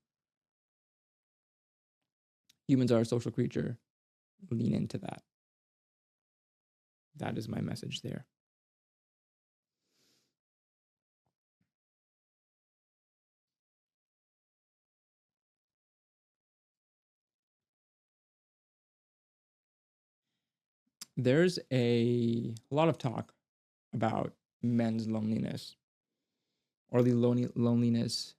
Humans are a social creature. Lean into that. That is my message there. There's a lot of talk about men's loneliness or the loneliness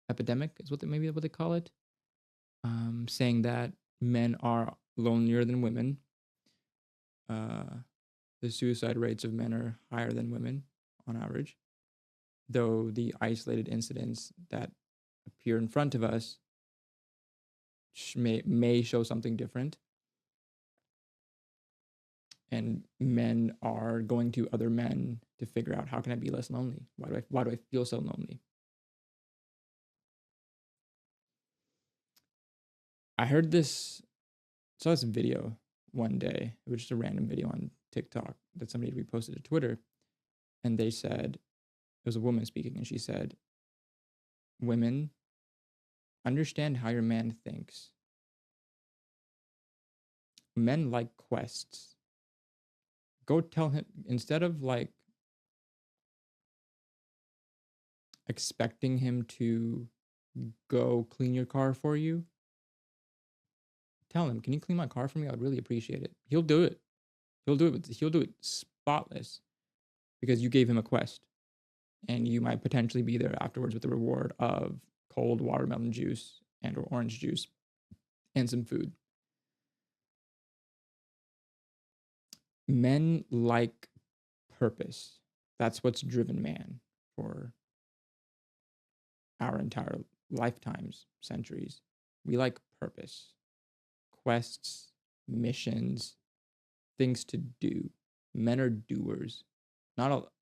epidemic is maybe what they call it. Saying that men are lonelier than women. The suicide rates of men are higher than women on average, though the isolated incidents that appear in front of us may show something different. And men are going to other men to figure out, how can I be less lonely? Why do I feel so lonely? I saw this video one day. It was just a random video on TikTok that somebody reposted to Twitter. And they said, it was a woman speaking, and she said, women, understand how your man thinks. Men like quests. Go tell him, instead of like expecting him to go clean your car for you, tell him, can you clean my car for me? I would really appreciate it. He'll do it. He'll do it spotless because you gave him a quest, and you might potentially be there afterwards with the reward of cold watermelon juice and or orange juice and some food. Men like purpose. That's what's driven man for our entire lifetimes, centuries. We like purpose, quests, missions, things to do. Men are doers.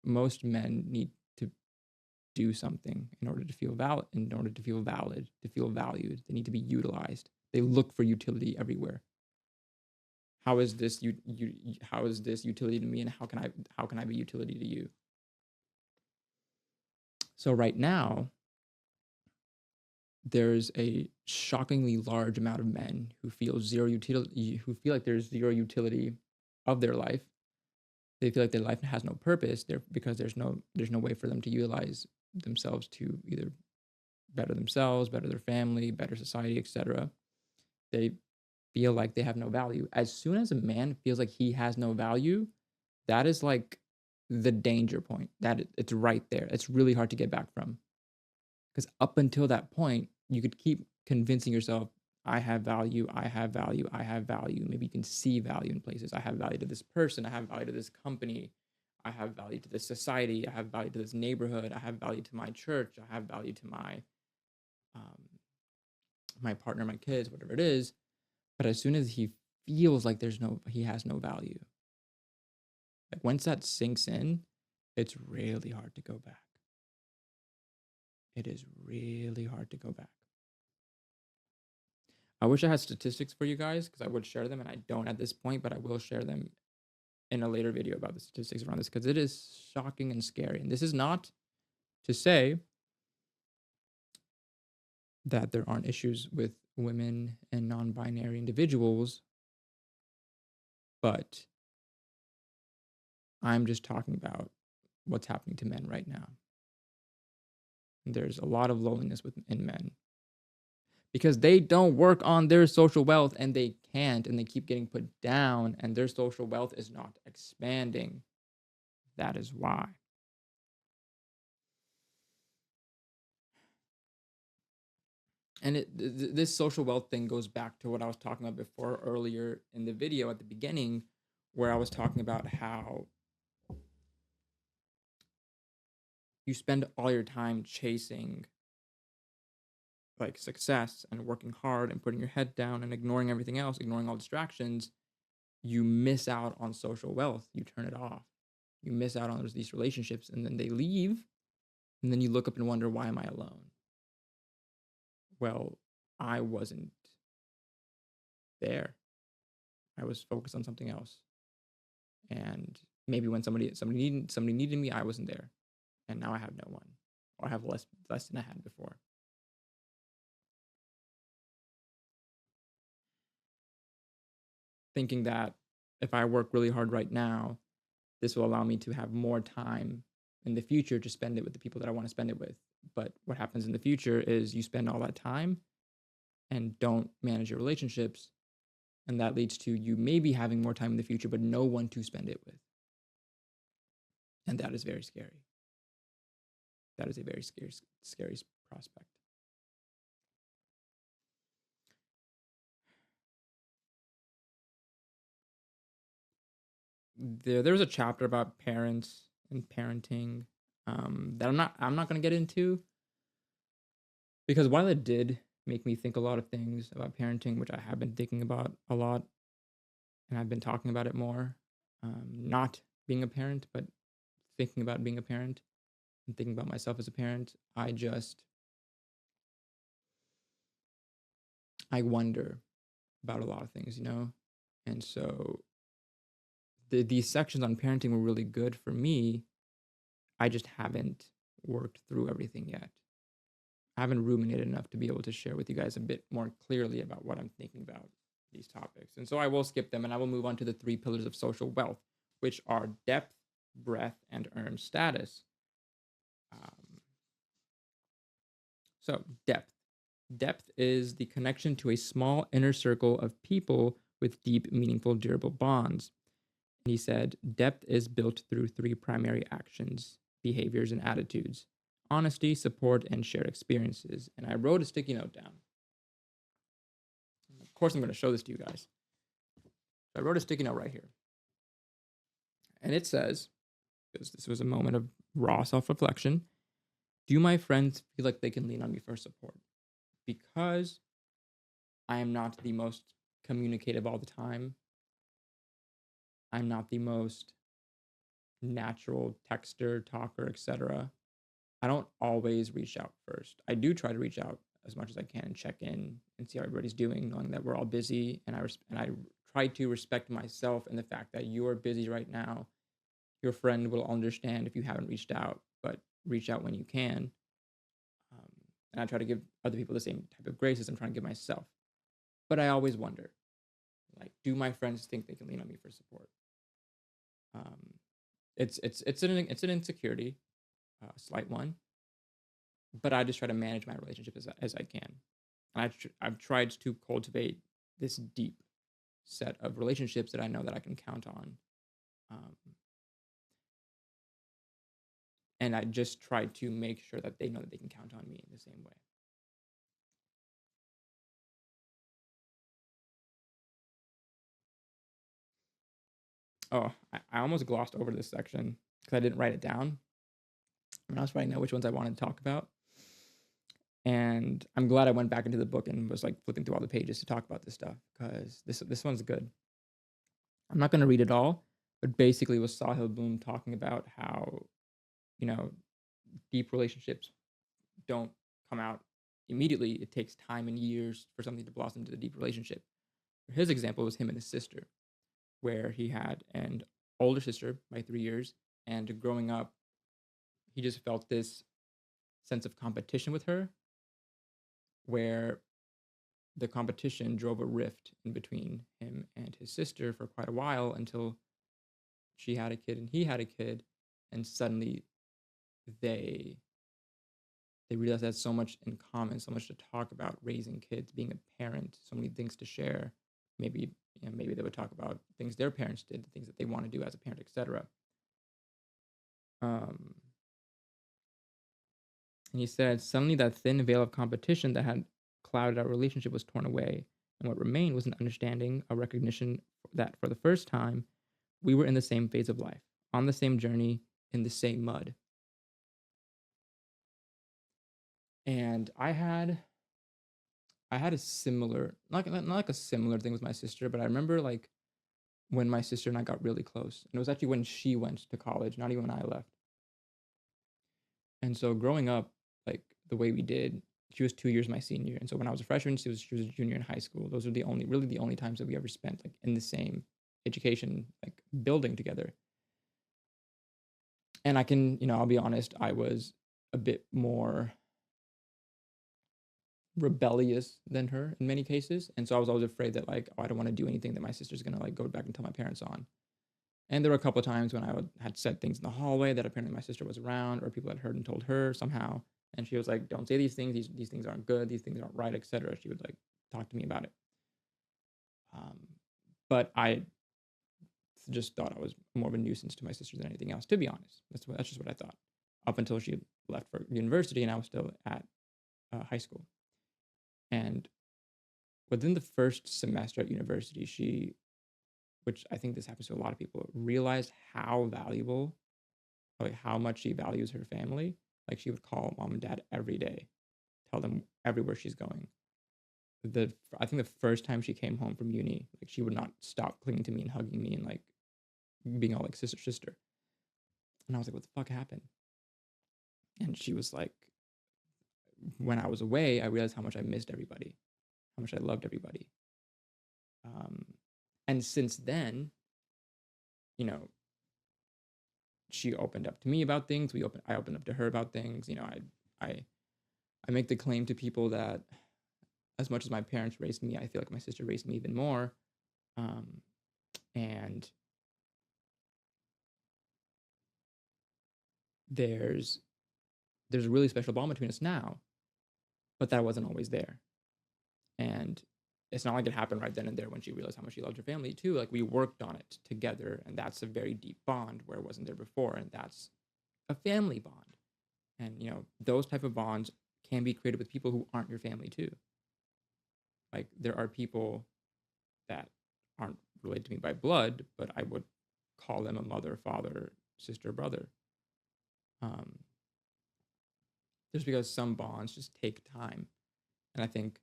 Most men need to do something in order to feel valid, to feel valued. They need to be utilized. They look for utility everywhere. How is this how is this utility to me, and how can I be utility to you? So right now, there's a shockingly large amount of men who feel who feel like there's zero utility of their life. They feel like their life has no purpose there because there's no way for them to utilize themselves to either better themselves, better their family, better society, etc. They feel like they have no value. As soon as a man feels like he has no value, that is like the danger point, that it's right there. It's really hard to get back from. Because up until that point, you could keep convincing yourself, I have value, I have value, I have value. Maybe you can see value in places. I have value to this person, I have value to this company, I have value to this society, I have value to this neighborhood, I have value to my church, I have value to um, my partner, my kids, whatever it is. But as soon as he feels like he has no value, like once that sinks in, it's really hard to go back. It is really hard to go back. I wish I had statistics for you guys because I would share them, and I don't at this point, but I will share them in a later video about the statistics around this because it is shocking and scary. And this is not to say that there aren't issues with women and non-binary individuals, but I'm just talking about what's happening to men right now. And there's a lot of loneliness in men because they don't work on their social wealth, and they can't, and they keep getting put down, and their social wealth is not expanding. That is why. And this social wealth thing goes back to what I was talking about before earlier in the video at the beginning, where I was talking about how you spend all your time chasing like success and working hard and putting your head down and ignoring everything else, ignoring all distractions. You miss out on social wealth. You turn it off. You miss out on these relationships, and then they leave, and then you look up and wonder, why am I alone? Well, I wasn't there. I was focused on something else. And maybe when somebody needed me, I wasn't there. And now I have no one. Or I have less than I had before. Thinking that if I work really hard right now, this will allow me to have more time in the future to spend it with the people that I want to spend it with. But what happens in the future is you spend all that time and don't manage your relationships. And that leads to you maybe having more time in the future, but no one to spend it with. And that is very scary. That is a very scary prospect. There was a chapter about parents and parenting that I'm not going to get into, because while it did make me think a lot of things about parenting, which I have been thinking about a lot, and I've been talking about it more, not being a parent, but thinking about being a parent and thinking about myself as a parent, I wonder about a lot of things, And so these sections on parenting were really good for me. I just haven't worked through everything yet. I haven't ruminated enough to be able to share with you guys a bit more clearly about what I'm thinking about these topics. And so I will skip them, and I will move on to the 3 pillars of social wealth, which are depth, breadth, and earned status. So depth. Depth is the connection to a small inner circle of people with deep, meaningful, durable bonds. And he said, depth is built through 3 primary actions, behaviors, and attitudes: honesty, support, and shared experiences. And I wrote a sticky note down. Of course, I'm going to show this to you guys. I wrote a sticky note right here. And it says, because this was a moment of raw self-reflection, do my friends feel like they can lean on me for support? Because I am not the most communicative all the time. I'm not the most natural texter, talker, etc. I don't always reach out first. I do try to reach out as much as I can and check in and see how everybody's doing, knowing that we're all busy. And I try to respect myself and the fact that you are busy right now. Your friend will understand if you haven't reached out, but reach out when you can. And I try to give other people the same type of grace as I'm trying to give myself. But I always wonder, like, do my friends think they can lean on me for support? It's an insecurity, a slight one, but I just try to manage my relationship as I can. And I've tried to cultivate this deep set of relationships that I know that I can count on. And I just try to make sure that they know that they can count on me in the same way. Oh, I almost glossed over this section because I didn't write it down when I was writing out which ones I wanted to talk about. And I'm glad I went back into the book and was like flipping through all the pages to talk about this stuff because this one's good. I'm not going to read it all, but basically, it was Sahil Bloom talking about how, you know, deep relationships don't come out immediately. It takes time and years for something to blossom into a deep relationship. His example was him and his sister, where he had an older sister by 3 years, and growing up, he just felt this sense of competition with her, where the competition drove a rift in between him and his sister for quite a while until she had a kid and he had a kid, and suddenly they they realized they had so much in common, so much to talk about, raising kids, being a parent, so many things to share. Maybe maybe they would talk about things their parents did, the things that they want to do as a parent, etc. Um, and he said, suddenly that thin veil of competition that had clouded our relationship was torn away, and what remained was an understanding, a recognition that for the first time, we were in the same phase of life, on the same journey, in the same mud. And I had a similar, not like a similar thing with my sister, but I remember like when my sister and I got really close. And it was actually when she went to college, not even when I left. And so growing up, like the way we did, she was 2 years my senior. And so when I was a freshman, she was a junior in high school. Those were really the only times that we ever spent like in the same education, like building together. And I can, I'll be honest, I was a bit more rebellious than her in many cases. And so I was always afraid that like, oh, I don't want to do anything that my sister's gonna like go back and tell my parents on. And there were a couple of times when had said things in the hallway that apparently my sister was around, or people had heard and told her somehow. And she was like, "Don't say these things. These things aren't good. These things aren't right, etc." She would like talk to me about it. Um, but I just thought I was more of a nuisance to my sister than anything else. To be honest, that's just what I thought. Up until she left for university, and I was still at high school. And within the first semester at university, she, which I think this happens to a lot of people, realized how valuable, like how much she values her family. Like she would call mom and dad every day, tell them everywhere she's going. I think the first time she came home from uni, like she would not stop clinging to me and hugging me and like being all like sister sister. And I was like, what the fuck happened? And she was like, when I was away, I realized how much I missed everybody, how much I loved everybody. Um, and since then, you know, she opened up to me about things. I opened up to her about things. I I make the claim to people that as much as my parents raised me, I feel like my sister raised me even more. Um, and there's there's a really special bond between us now, but that wasn't always there. And it's not like it happened right then and there when she realized how much she loved her family too. Like we worked on it together, and that's a very deep bond where it wasn't there before, and that's a family bond. And those type of bonds can be created with people who aren't your family too. Like there are people that aren't related to me by blood, but I would call them a mother, father, sister, brother. Um, just because some bonds just take time. And I think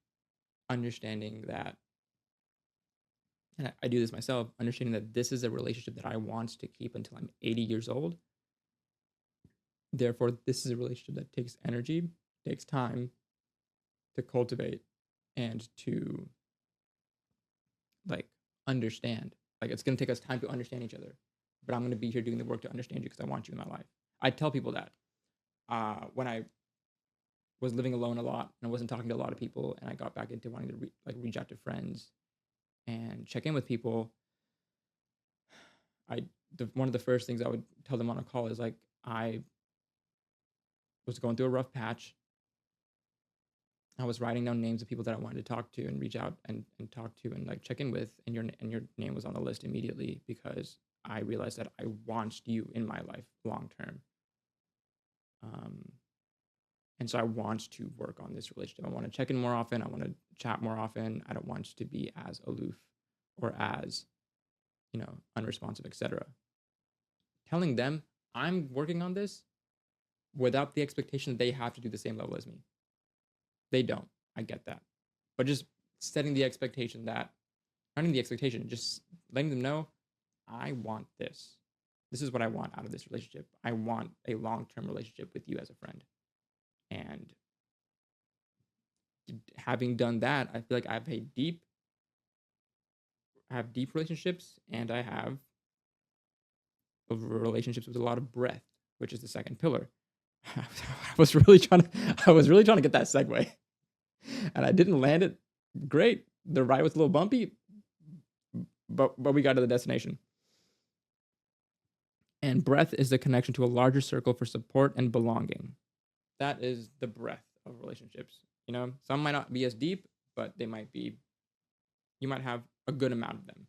understanding that, and I do this myself, understanding that this is a relationship that I want to keep until I'm 80 years old. Therefore, this is a relationship that takes energy, takes time to cultivate and to like understand. Like it's going to take us time to understand each other, but I'm going to be here doing the work to understand you because I want you in my life. I tell people that when I was living alone a lot and I wasn't talking to a lot of people, and I got back into wanting to reach out to friends and check in with people. One of the first things I would tell them on a call is like I was going through a rough patch. I was writing down names of people that I wanted to talk to and reach out and talk to and like check in with, and your name was on the list immediately because I realized that I want you in my life long term. And so I want to work on this relationship. I want to check in more often. I want to chat more often. I don't want to be as aloof or as, unresponsive, etc. Telling them I'm working on this without the expectation that they have to do the same level as me. They don't. I get that. But just setting the expectation that, not the expectation, just letting them know I want this. This is what I want out of this relationship. I want a long-term relationship with you as a friend. And having done that, I feel like I have deep relationships, and I have relationships with a lot of breadth, which is the second pillar. I was really trying to get that segue, and I didn't land it great. The ride was a little bumpy, but we got to the destination. And breadth is the connection to a larger circle for support and belonging. That is the breadth of relationships. Some might not be as deep, but they might be. You might have a good amount of them.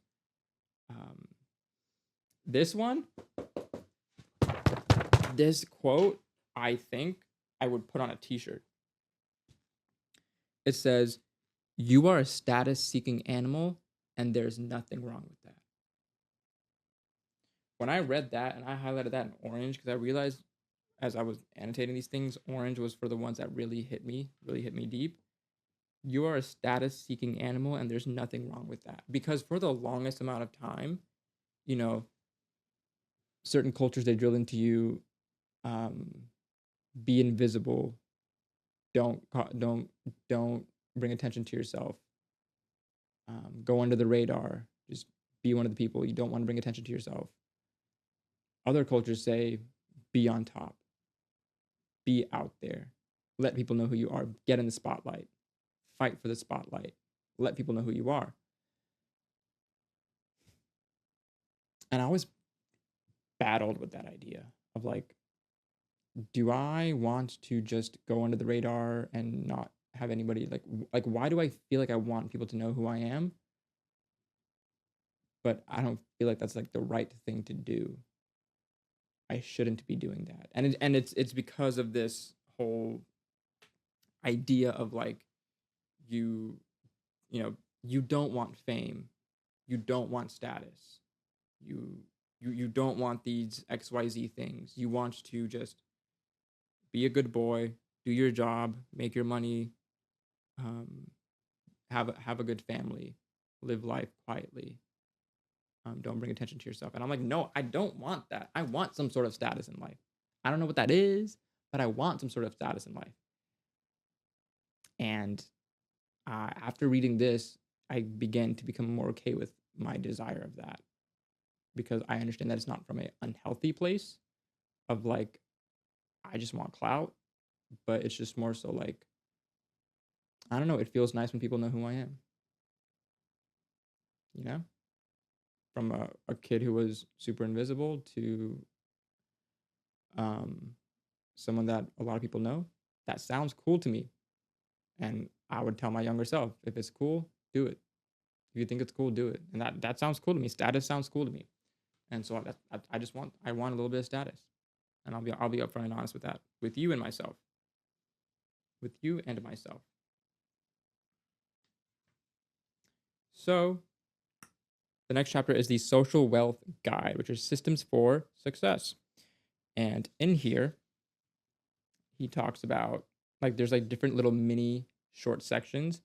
This quote, I think I would put on a t-shirt. It says, "You are a status-seeking animal, and there's nothing wrong with that." When I read that, and I highlighted that in orange, because I realized as I was annotating these things, orange was for the ones that really hit me deep. You are a status-seeking animal, and there's nothing wrong with that. Because for the longest amount of time, certain cultures, they drill into you, be invisible, don't bring attention to yourself, go under the radar, just be one of the people. You don't want to bring attention to yourself. Other cultures say, be on top, be out there, let people know who you are, get in the spotlight, fight for the spotlight, let people know who you are. And I always battled with that idea of like, do I want to just go under the radar and not have anybody like why do I feel like I want people to know who I am? But I don't feel like that's like the right thing to do. I shouldn't be doing that. And it's because of this whole idea of like you you don't want fame, you don't want status, you don't want these XYZ things. You want to just be a good boy, do your job, make your money, have a good family, live life quietly. Don't bring attention to yourself. And I'm like, no, I don't want that. I want some sort of status in life. I don't know what that is, but I want some sort of status in life. And after reading this, I began to become more okay with my desire of that, because I understand that it's not from an unhealthy place of like, I just want clout, but it's just more so like, I don't know, it feels nice when people know who I am. From a kid who was super invisible to someone that a lot of people know. That sounds cool to me. And I would tell my younger self, if it's cool, do it. If you think it's cool, do it. And that sounds cool to me. Status sounds cool to me. And so I want a little bit of status. And I'll be upfront and honest with that, with you and myself. So the next chapter is the Social Wealth Guide, which is systems for success. And in here, he talks about like there's like different little mini short sections,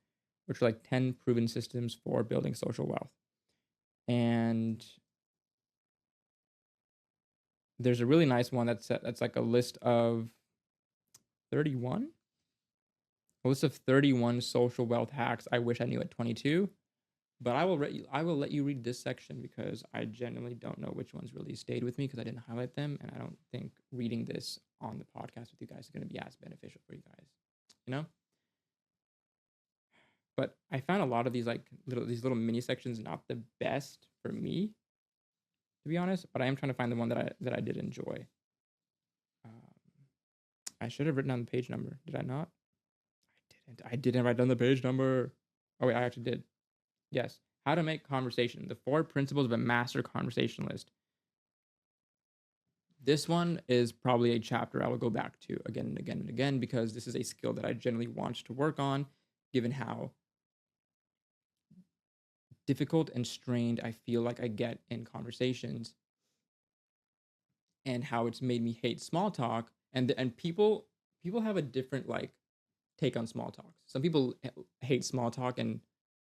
which are like 10 proven systems for building social wealth. And there's a really nice one that's like a list of 31. A list of 31 social wealth hacks I wish I knew at 22. But I will let you read this section because I genuinely don't know which ones really stayed with me because I didn't highlight them, and I don't think reading this on the podcast with you guys is going to be as beneficial for you guys, But I found a lot of these little mini sections not the best for me, to be honest. But I am trying to find the one that I did enjoy. I should have written down the page number. Did I not? I didn't write down the page number. Oh wait, I actually did. Yes. How to make conversation. The 4 principles of a master conversationalist. This one is probably a chapter I will go back to again and again and again because this is a skill that I generally want to work on, given how difficult and strained I feel like I get in conversations and how it's made me hate small talk. And people have a different like take on small talk. Some people hate small talk and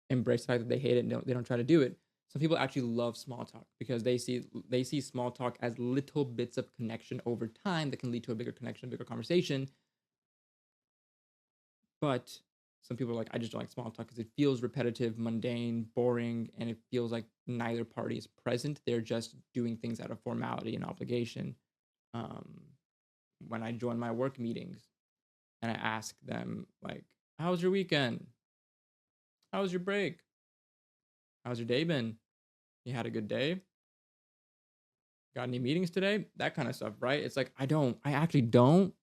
embrace the fact that they hate it and they don't try to do it. Some people actually love small talk because they see small talk as little bits of connection over time that can lead to a bigger connection, a bigger conversation. But some people are like, I just don't like small talk because it feels repetitive, mundane, boring, and it feels like neither party is present. They're just doing things out of formality and obligation. Um, when I join my work meetings and I ask them like, "How was your weekend? How was your break? How's your day been? You had a good day? Got any meetings today?" That kind of stuff, right? It's like I actually don't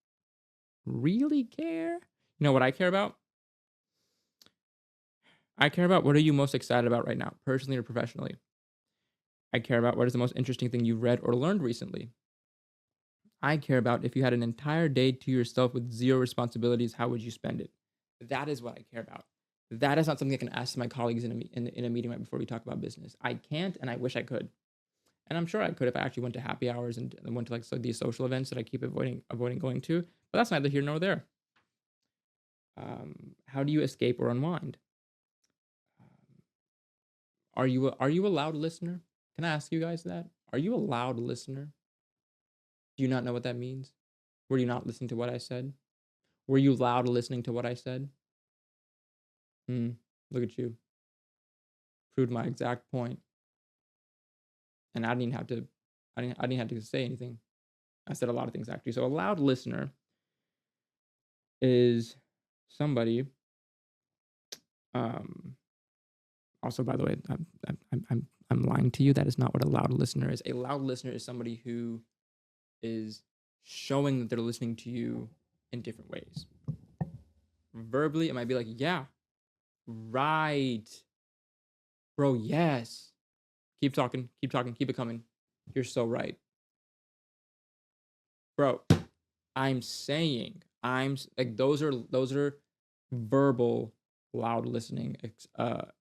really care. You know what I care about? I care about what are you most excited about right now, personally or professionally. I care about what is the most interesting thing you've read or learned recently. I care about if you had an entire day to yourself with zero responsibilities, how would you spend it? That is what I care about. That is not something I can ask my colleagues in a meeting right before we talk about business. I can't, and I wish I could. And I'm sure I could if I actually went to happy hours and went to like so these social events that I keep avoiding going to. But that's neither here nor there. How do you escape or unwind? Um, are you a loud listener? Can I ask you guys that? Are you a loud listener? Do you not know what that means? Were you not listening to what I said? Were you loud listening to what I said? Hmm. Look at you. Proved my exact point. And I didn't have to I didn't have to say anything. I said a lot of things actually. So a loud listener is somebody um also by the way, I'm lying to you. That is not what a loud listener is. A loud listener is somebody who is showing that they're listening to you in different ways. Verbally, it might be like, yeah, right. Bro, yes. Keep talking, keep it coming. You're so right. Bro, I'm saying, like those are verbal loud listening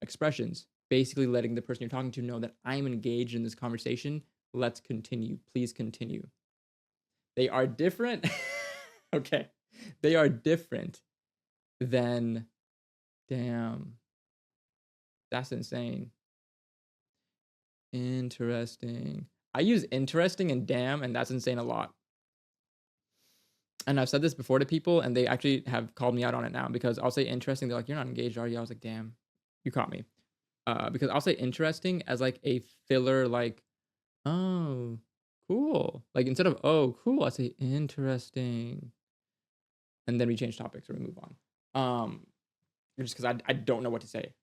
expressions, basically letting the person you're talking to know that I'm engaged in this conversation. Let's continue. Please continue. They are different. Okay. They are different than damn. That's insane. Interesting. I use interesting and damn, and that's insane a lot. And I've said this before to people, and they actually have called me out on it now because I'll say interesting. They're like, "You're not engaged, are you?" I was like, "Damn, you caught me." Because I'll say interesting as like a filler, like, "Oh, cool." Like instead of "Oh, cool," I say interesting, and then we change topics or we move on. Um, just because I don't know what to say.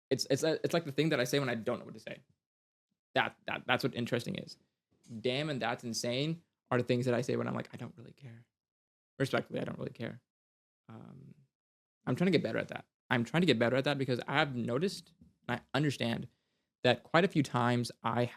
It's like the thing that I say when I don't know what to say. That's what interesting is. Damn, and that's insane are the things that I say when I'm like, I don't really care. Respectfully, I don't really care. Um, I'm trying to get better at that. I'm trying to get better at that because I've noticed and I understand that quite a few times I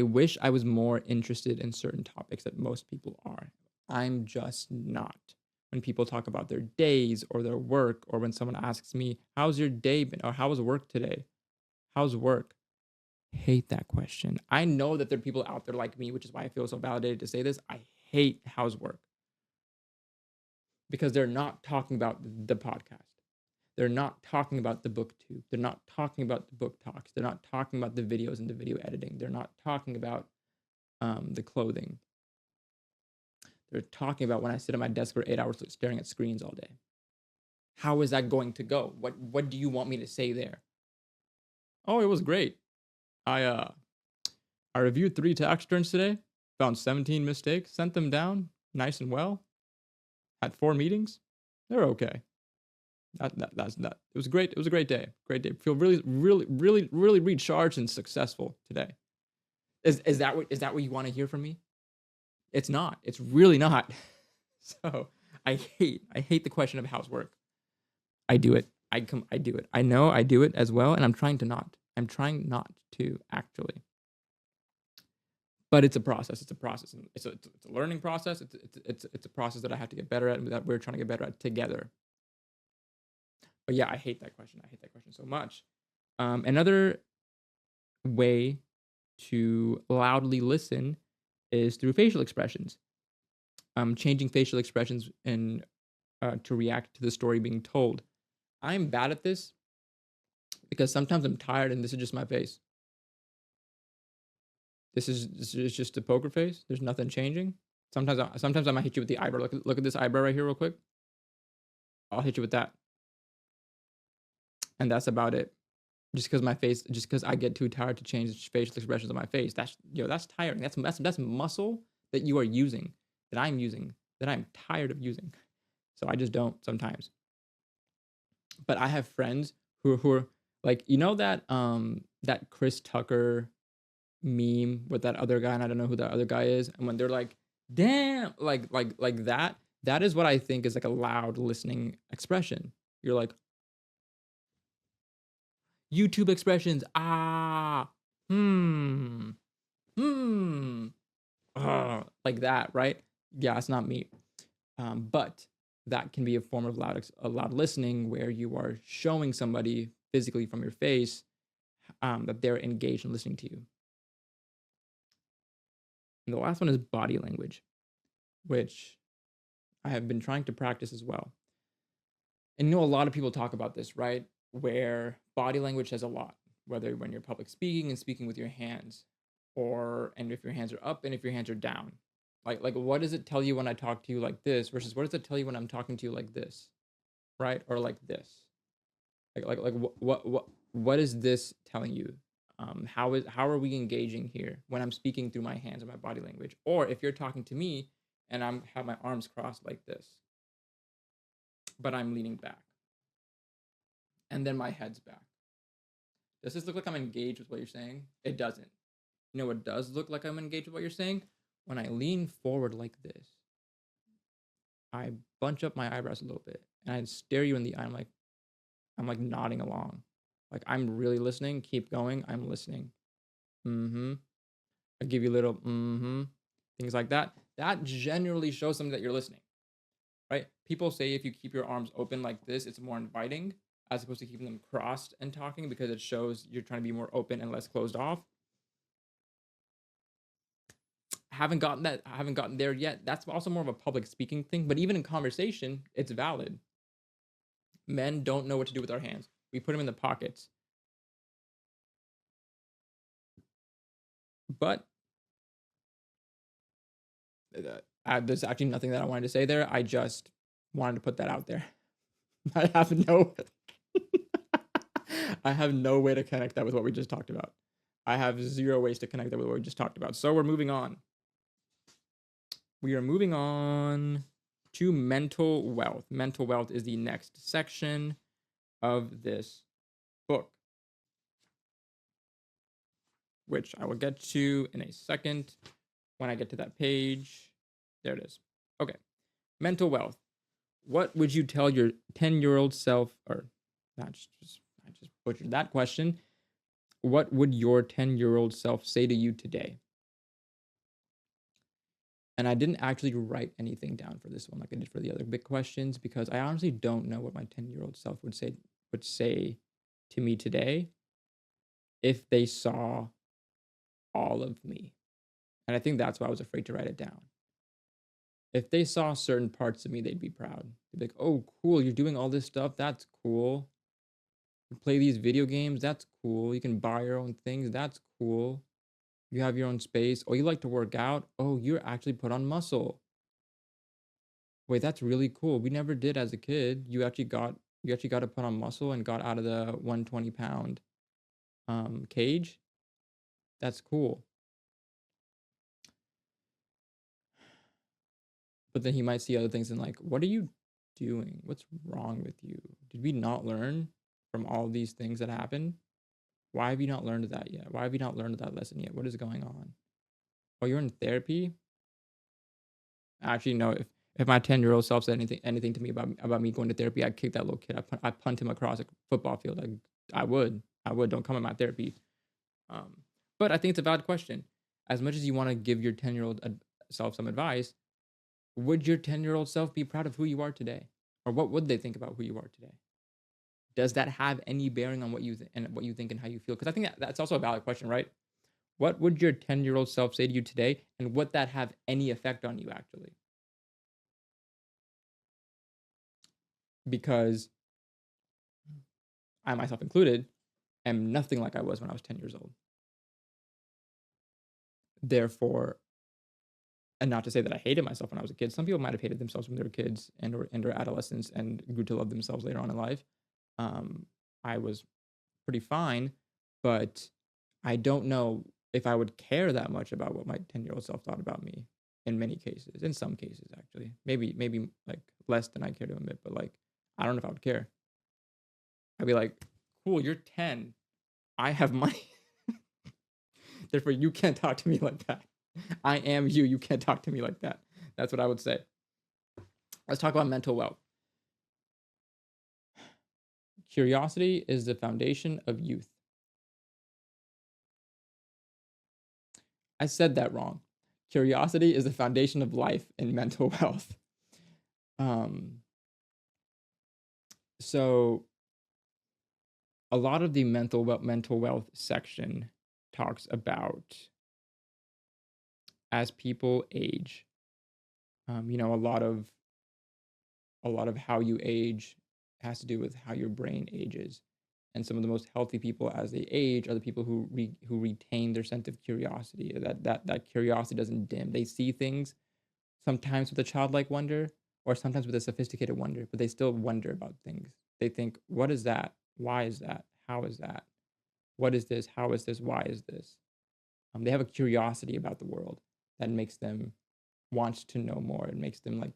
wish I was more interested in certain topics that most people are. I'm just not. When people talk about their days or their work, or when someone asks me, "How's your day been?" or "How was work today?" How's work? Hate that question. I know that there are people out there like me, which is why I feel so validated to say this. I hate how's work because they're not talking about the podcast. They're not talking about the booktube. They're not talking about the book talks. They're not talking about the videos and the video editing. They're not talking about the clothing. They're talking about when I sit at my desk for 8 hours staring at screens all day. How is that going to go? What do you want me to say there? Oh, it was great. I I reviewed 3 tax returns today, found 17 mistakes, sent them down nice and well, had 4 meetings. They're okay. That's that. It was great. It was a great day. Great day. Feel really, really, really, really recharged and successful today. Is that what you want to hear from me? It's not. It's really not. So I hate the question of how's work. I do it. I do it. I know I do it as well, and I'm trying not to actually. But it's a process. It's a process. And it's a learning process. It's a process that I have to get better at, and that we're trying to get better at together. But yeah, I hate that question. I hate that question so much. Another way to loudly listen is through facial expressions. Changing facial expressions and to react to the story being told. I'm bad at this because sometimes I'm tired and this is just my face. This is just a poker face. There's nothing changing. Sometimes I might hit you with the eyebrow. Look at this eyebrow right here real quick. I'll hit you with that. And that's about it. Just because I get too tired to change facial expressions on my face. That's tiring. That's muscle that you are using, that I'm using, that I'm tired of using. So I just don't sometimes. But I have friends who are like, that Chris Tucker meme with that other guy, and I don't know who that other guy is, and when they're like, damn, like that is what I think is like a loud listening expression. You're like, YouTube expressions, hmm, hmm, like that, right? Yeah, it's not me. But that can be a form of loud listening where you are showing somebody physically from your face that they're engaged in listening to you. And the last one is body language, which I have been trying to practice as well. And a lot of people talk about this, right? Where body language says a lot, whether when you're public speaking and speaking with your hands, and if your hands are up and if your hands are down. Like what does it tell you when I talk to you like this versus what does it tell you when I'm talking to you like this, right? Or like this. What is this telling you? How are we engaging here when I'm speaking through my hands and my body language? Or if you're talking to me and I'm have my arms crossed like this, but I'm leaning back, and then my head's back. Does this look like I'm engaged with what you're saying? It doesn't. You know what does look like I'm engaged with what you're saying? When I lean forward like this, I bunch up my eyebrows a little bit and I stare you in the eye. I'm like nodding along. Like I'm really listening. Keep going. I'm listening. Mm-hmm. I give you little mm-hmm. Things like that. That generally shows something that you're listening. Right? People say if you keep your arms open like this, it's more inviting as opposed to keeping them crossed and talking because it shows you're trying to be more open and less closed off. I haven't gotten there yet. That's also more of a public speaking thing, but even in conversation, it's valid. Men don't know what to do with our hands. We put them in the pockets. But there's actually nothing that I wanted to say there. I just wanted to put that out there. I have no I have no way to connect that with what we just talked about. I have zero ways to connect that with what we just talked about. So we're moving on. We are moving on to mental wealth. Mental wealth is the next section of this book, which I will get to in a second when I get to that page. There it is. Okay. Mental wealth. What would you tell your 10-year-old self, or not just I just butchered that question. What would your 10-year-old self say to you today? And I didn't actually write anything down for this one like I did for the other big questions because I honestly don't know what my 10-year-old self would say to me today if they saw all of me. And I think that's why I was afraid to write it down. If they saw certain parts of me, they'd be proud. They'd be like, oh, cool, you're doing all this stuff. That's cool. You play these video games. That's cool. You can buy your own things. That's cool. You have your own space. Oh, you like to work out. Oh, you're actually put on muscle. Wait, that's really cool. We never did as a kid. You actually got to put on muscle and got out of the 120-pound cage. That's cool. But then he might see other things and like, what are you doing? What's wrong with you? Did we not learn from all these things that happened? Why have you not learned that yet? Why have you not learned that lesson yet? What is going on? Oh, you're in therapy? Actually, no. If my 10-year-old self said anything to me about me going to therapy, I'd kick that little kid. I punt him across a football field. I would. I would. Don't come in my therapy. Um, but I think it's a valid question. As much as you want to give your 10-year-old self some advice, would your 10-year-old self be proud of who you are today? Or what would they think about who you are today? Does that have any bearing on what you and what you think and how you feel? Because I think that's also a valid question, right? What would your 10-year-old self say to you today, and would that have any effect on you actually? Because I myself included am nothing like I was when I was 10 years old. Therefore, and not to say that I hated myself when I was a kid. Some people might have hated themselves when they were kids and or adolescents and grew to love themselves later on in life. Um, I was pretty fine, but I don't know if I would care that much about what my 10-year-old self thought about me in many cases. In some cases, actually. Maybe like less than I care to admit, but like I don't know if I would care. I'd be like, cool, you're 10. I have money. Therefore, you can't talk to me like that. I am you. You can't talk to me like that. That's what I would say. Let's talk about mental wealth. Curiosity is the foundation of youth. I said that wrong. Curiosity is the foundation of life and mental wealth. Um, so a lot of the mental wealth section talks about as people age. A lot of how you age has to do with how your brain ages. And some of the most healthy people as they age are the people who retain their sense of curiosity. That curiosity doesn't dim. They see things sometimes with a childlike wonder, or sometimes with a sophisticated wonder, but they still wonder about things. They think, what is that? Why is that? How is that? What is this? How is this? Why is this? They have a curiosity about the world that makes them want to know more. It makes them like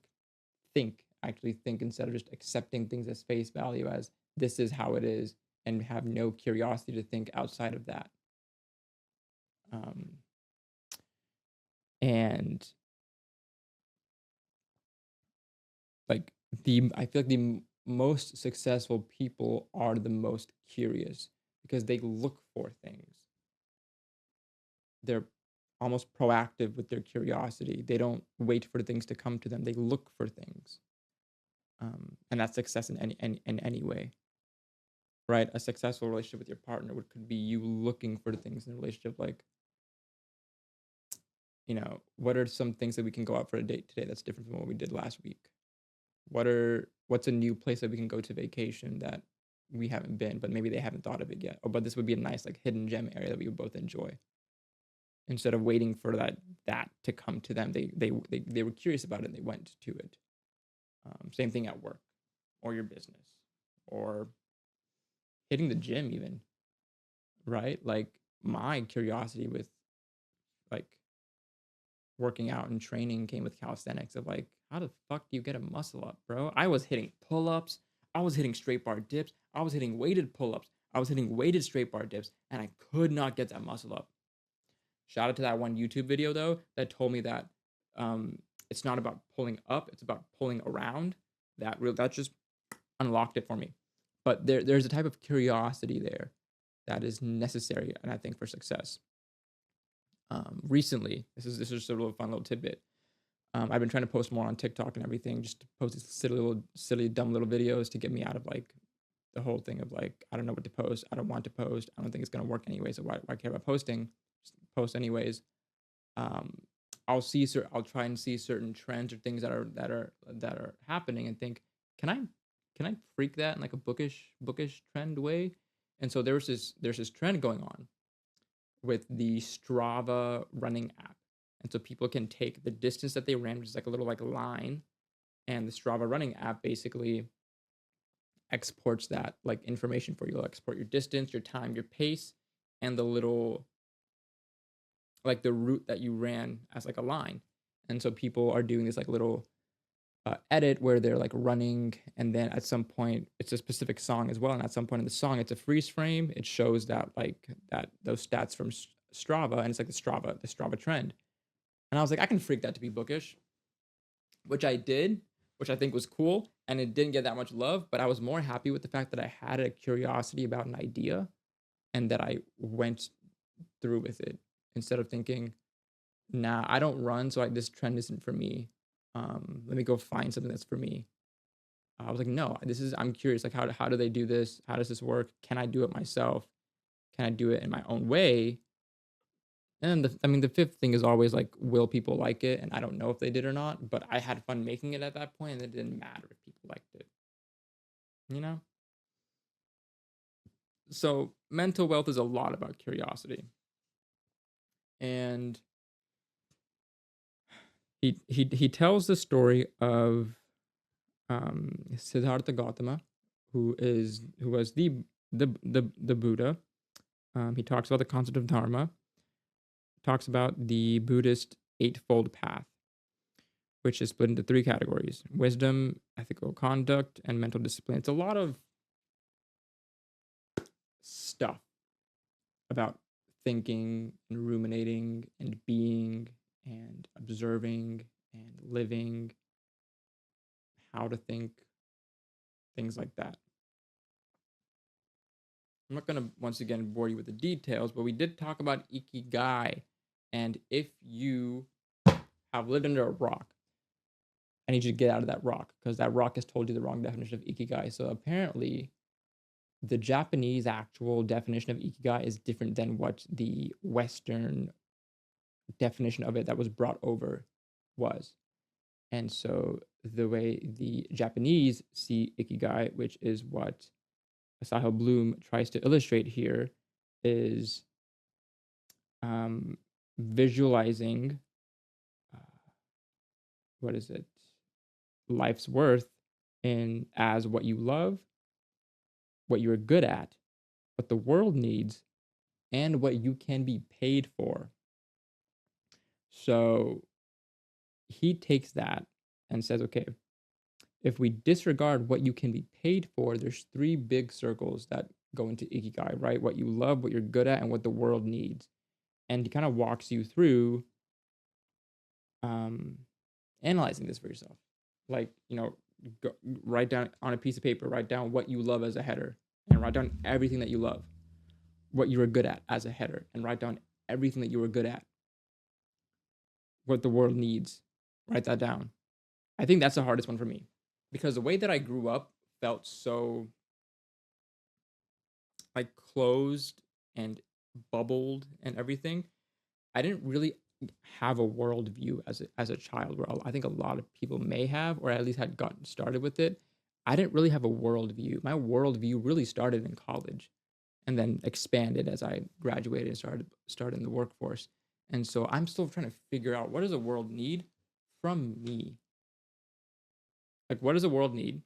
actually think instead of just accepting things as face value as this is how it is and have no curiosity to think outside of that. Um, and like I feel like the most successful people are the most curious because they look for things. They're almost proactive with their curiosity. They don't wait for things to come to them. They look for things. And that's success in any way, right? A successful relationship with your partner could be you looking for things in a relationship, like, what are some things that we can go out for a date today that's different from what we did last week? What's a new place that we can go to vacation that we haven't been, but maybe they haven't thought of it yet? But this would be a nice like hidden gem area that we would both enjoy. Instead of waiting for that to come to them, they were curious about it and they went to it. Same thing at work or your business or hitting the gym even, right? Like my curiosity with like working out and training came with calisthenics of like, how the fuck do you get a muscle up, bro? I was hitting pull-ups, I was hitting straight bar dips, I was hitting weighted pull-ups, I was hitting weighted straight bar dips, and I could not get that muscle up. Shout out to that one YouTube video though that told me that it's not about pulling up, it's about pulling around. That just unlocked it for me. But there's a type of curiosity there that is necessary, and I think for success. Recently, this is just a little fun little tidbit. I've been trying to post more on TikTok and everything, just to post these silly, dumb little videos to get me out of like the whole thing of like, I don't know what to post, I don't want to post, I don't think it's gonna work anyway, so why care about posting? Just post anyways. Um, I'll try and see certain trends or things that are happening and think, can I freak that in like a bookish trend way? And so there's this trend going on with the Strava running app. And so people can take the distance that they ran, which is like a little like line, and the Strava running app basically exports that like information for you. It'll export your distance, your time, your pace, and the little like the route that you ran as like a line. And so people are doing this like little edit where they're like running, and then at some point it's a specific song as well, and at some point in the song it's a freeze frame. It shows that like that those stats from Strava, and it's like the Strava trend. And I was like, I can freak that to be bookish. which I did, which I think was cool. And it didn't get that much love, but I was more happy with the fact that I had a curiosity about an idea and that I went through with it instead of thinking, nah, I don't run, so this trend isn't for me. Let me go find something that's for me. I was like, no, I'm curious. Like, how do they do this? How does this work? Can I do it myself? Can I do it in my own way? And the fifth thing is always like, will people like it? And I don't know if they did or not, but I had fun making it at that point, and it didn't matter if people liked it, you know? So mental wealth is a lot about curiosity. And he tells the story of Siddhartha Gautama, who was the Buddha. He talks about the concept of dharma, talks about the Buddhist eightfold path, which is split into three categories: wisdom, ethical conduct, and mental discipline. It's a lot of stuff about thinking and ruminating and being and observing and living, how to think, things like that. I'm not going to once again bore you with the details, but we did talk about ikigai. And if you have lived under a rock, I need you to get out of that rock because that rock has told you the wrong definition of ikigai. So apparently, the Japanese actual definition of ikigai is different than what the Western definition of it that was brought over was. And so the way the Japanese see ikigai, which is what Sahil Bloom tries to illustrate here, is visualizing uh, what is it? Life's worth in as what you love, what you're good at, what the world needs, and what you can be paid for. So he takes that and says, okay, if we disregard what you can be paid for, there's three big circles that go into ikigai, right? What you love, what you're good at, and what the world needs. And he kind of walks you through um, analyzing this for yourself. Like, write down on a piece of paper, write down what you love as a header, and write down everything that you love, what you are good at as a header, and write down everything that you are good at, what the world needs. Write that down. I think that's the hardest one for me because the way that I grew up felt so like closed and bubbled and everything. I didn't really have a worldview as a child, where I think a lot of people may have, or at least had gotten started with it. I didn't really have a worldview. My worldview really started in college, and then expanded as I graduated and started in the workforce. And so I'm still trying to figure out, what does the world need from me? Like, what does the world need?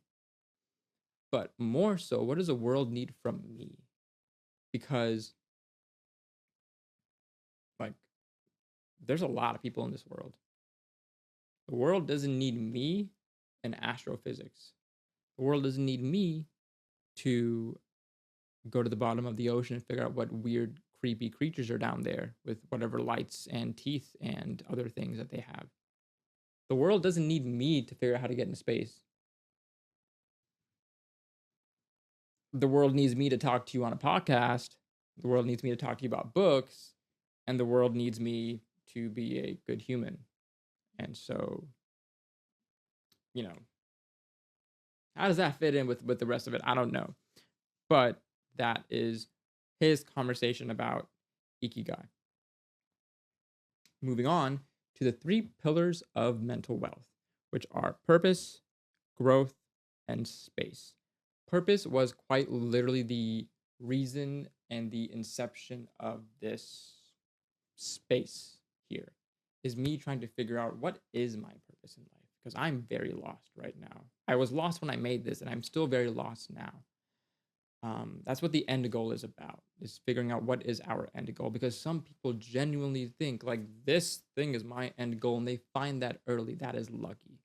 But more so, what does the world need from me? Because like, there's a lot of people in this world. The world doesn't need me in astrophysics. The world doesn't need me to go to the bottom of the ocean and figure out what weird, creepy creatures are down there with whatever lights and teeth and other things that they have. The world doesn't need me to figure out how to get into space. The world needs me to talk to you on a podcast. The world needs me to talk to you about books. And the world needs me to be a good human. And so, you know, how does that fit in with the rest of it? I don't know. But that is his conversation about ikigai. Moving on to the three pillars of mental wealth, which are purpose, growth, and space. Purpose was quite literally the reason and the inception of this space here, is me trying to figure out what is my purpose in life, because I'm very lost right now. I was lost when I made this, and I'm still very lost now. That's what the end goal is about, is figuring out what is our end goal, because some people genuinely think like, this thing is my end goal, and they find that early. That is lucky.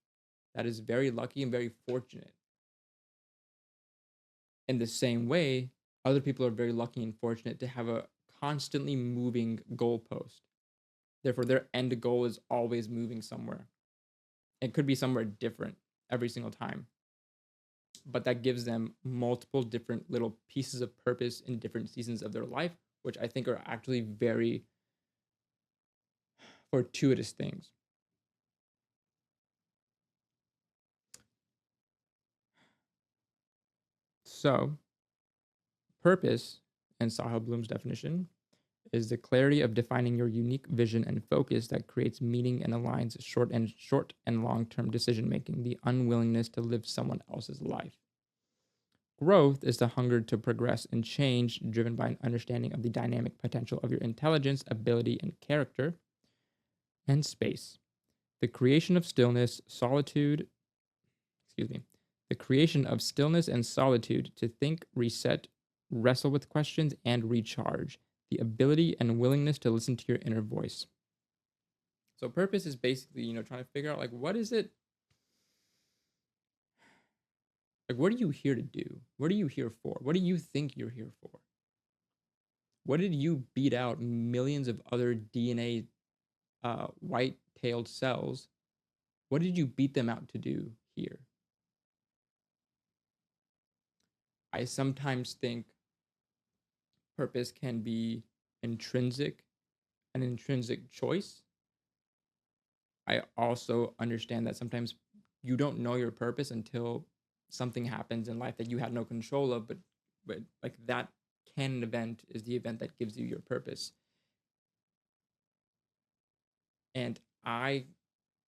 That is very lucky and very fortunate. In the same way, other people are very lucky and fortunate to have a constantly moving goalpost. Therefore, their end goal is always moving somewhere. It could be somewhere different every single time, but that gives them multiple different little pieces of purpose in different seasons of their life, which I think are actually very fortuitous things. So, purpose, in Sahil Bloom's definition, is the clarity of defining your unique vision and focus that creates meaning and aligns short and long-term decision making, the unwillingness to live someone else's life. Growth is the hunger to progress and change, driven by an understanding of the dynamic potential of your intelligence, ability, and character. And space. The creation of stillness, solitude, excuse me, the creation of stillness and solitude to think, reset, wrestle with questions, and recharge. The ability and willingness to listen to your inner voice. So purpose is basically, trying to figure out like what is it, like what are you here to do? What are you here for? What do you think you're here for? What did you beat out millions of other DNA white-tailed cells? What did you beat them out to do here? I sometimes think purpose can be intrinsic, an intrinsic choice. I also understand that sometimes you don't know your purpose until something happens in life that you had no control of, but like that canon event is the event that gives you your purpose. And I,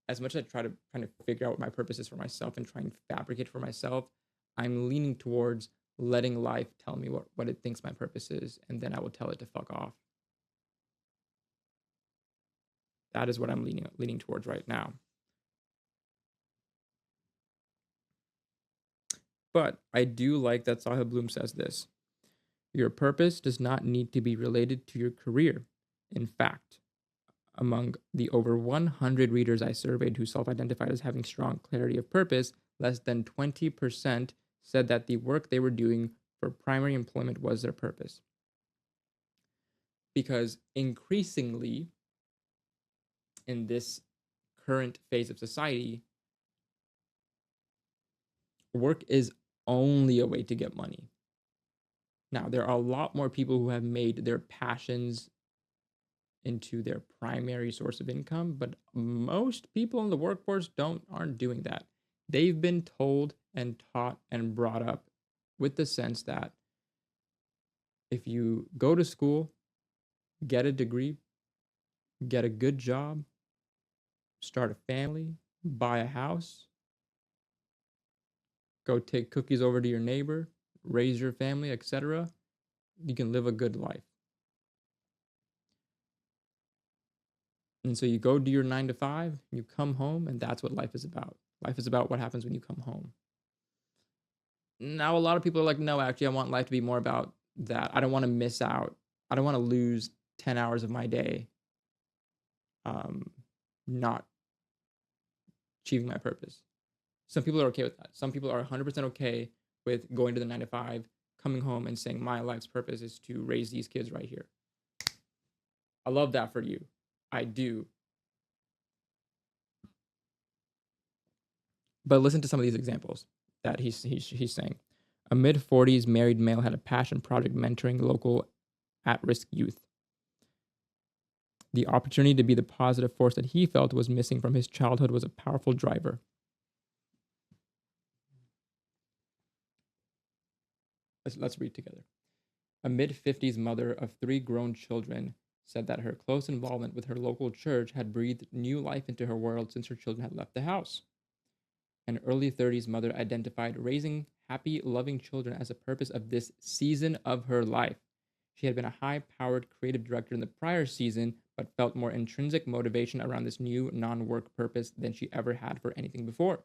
as much as I try to kind of figure out what my purpose is for myself and try and fabricate for myself, I'm leaning towards letting life tell me what it thinks my purpose is, and then I will tell it to fuck off. That is what I'm leaning towards right now. But I do like that Sahil Bloom says this. Your purpose does not need to be related to your career. In fact, among the over 100 readers I surveyed who self identified as having strong clarity of purpose, less than 20% said that the work they were doing for primary employment was their purpose. Because increasingly, in this current phase of society, work is only a way to get money. Now, there are a lot more people who have made their passions into their primary source of income, but most people in the workforce aren't doing that. They've been told and taught and brought up with the sense that if you go to school, get a degree, get a good job, start a family, buy a house, go take cookies over to your neighbor, raise your family, etc., you can live a good life. And so you go do your 9 to 5, you come home, and that's what life is about. Life is about what happens when you come home. Now, a lot of people are like, no, actually, I want life to be more about that. I don't want to miss out. I don't want to lose 10 hours of my day not achieving my purpose. Some people are okay with that. Some people are 100% okay with going to the 9 to 5, coming home and saying, my life's purpose is to raise these kids right here. I love that for you. I do. But listen to some of these examples that he's saying. A mid-40s married male had a passion project mentoring local at-risk youth. The opportunity to be the positive force that he felt was missing from his childhood was a powerful driver. Let's read together. A mid-50s mother of 3 grown children said that her close involvement with her local church had breathed new life into her world since her children had left the house. An early 30s mother identified raising happy, loving children as a purpose of this season of her life. She had been a high-powered creative director in the prior season, but felt more intrinsic motivation around this new non-work purpose than she ever had for anything before.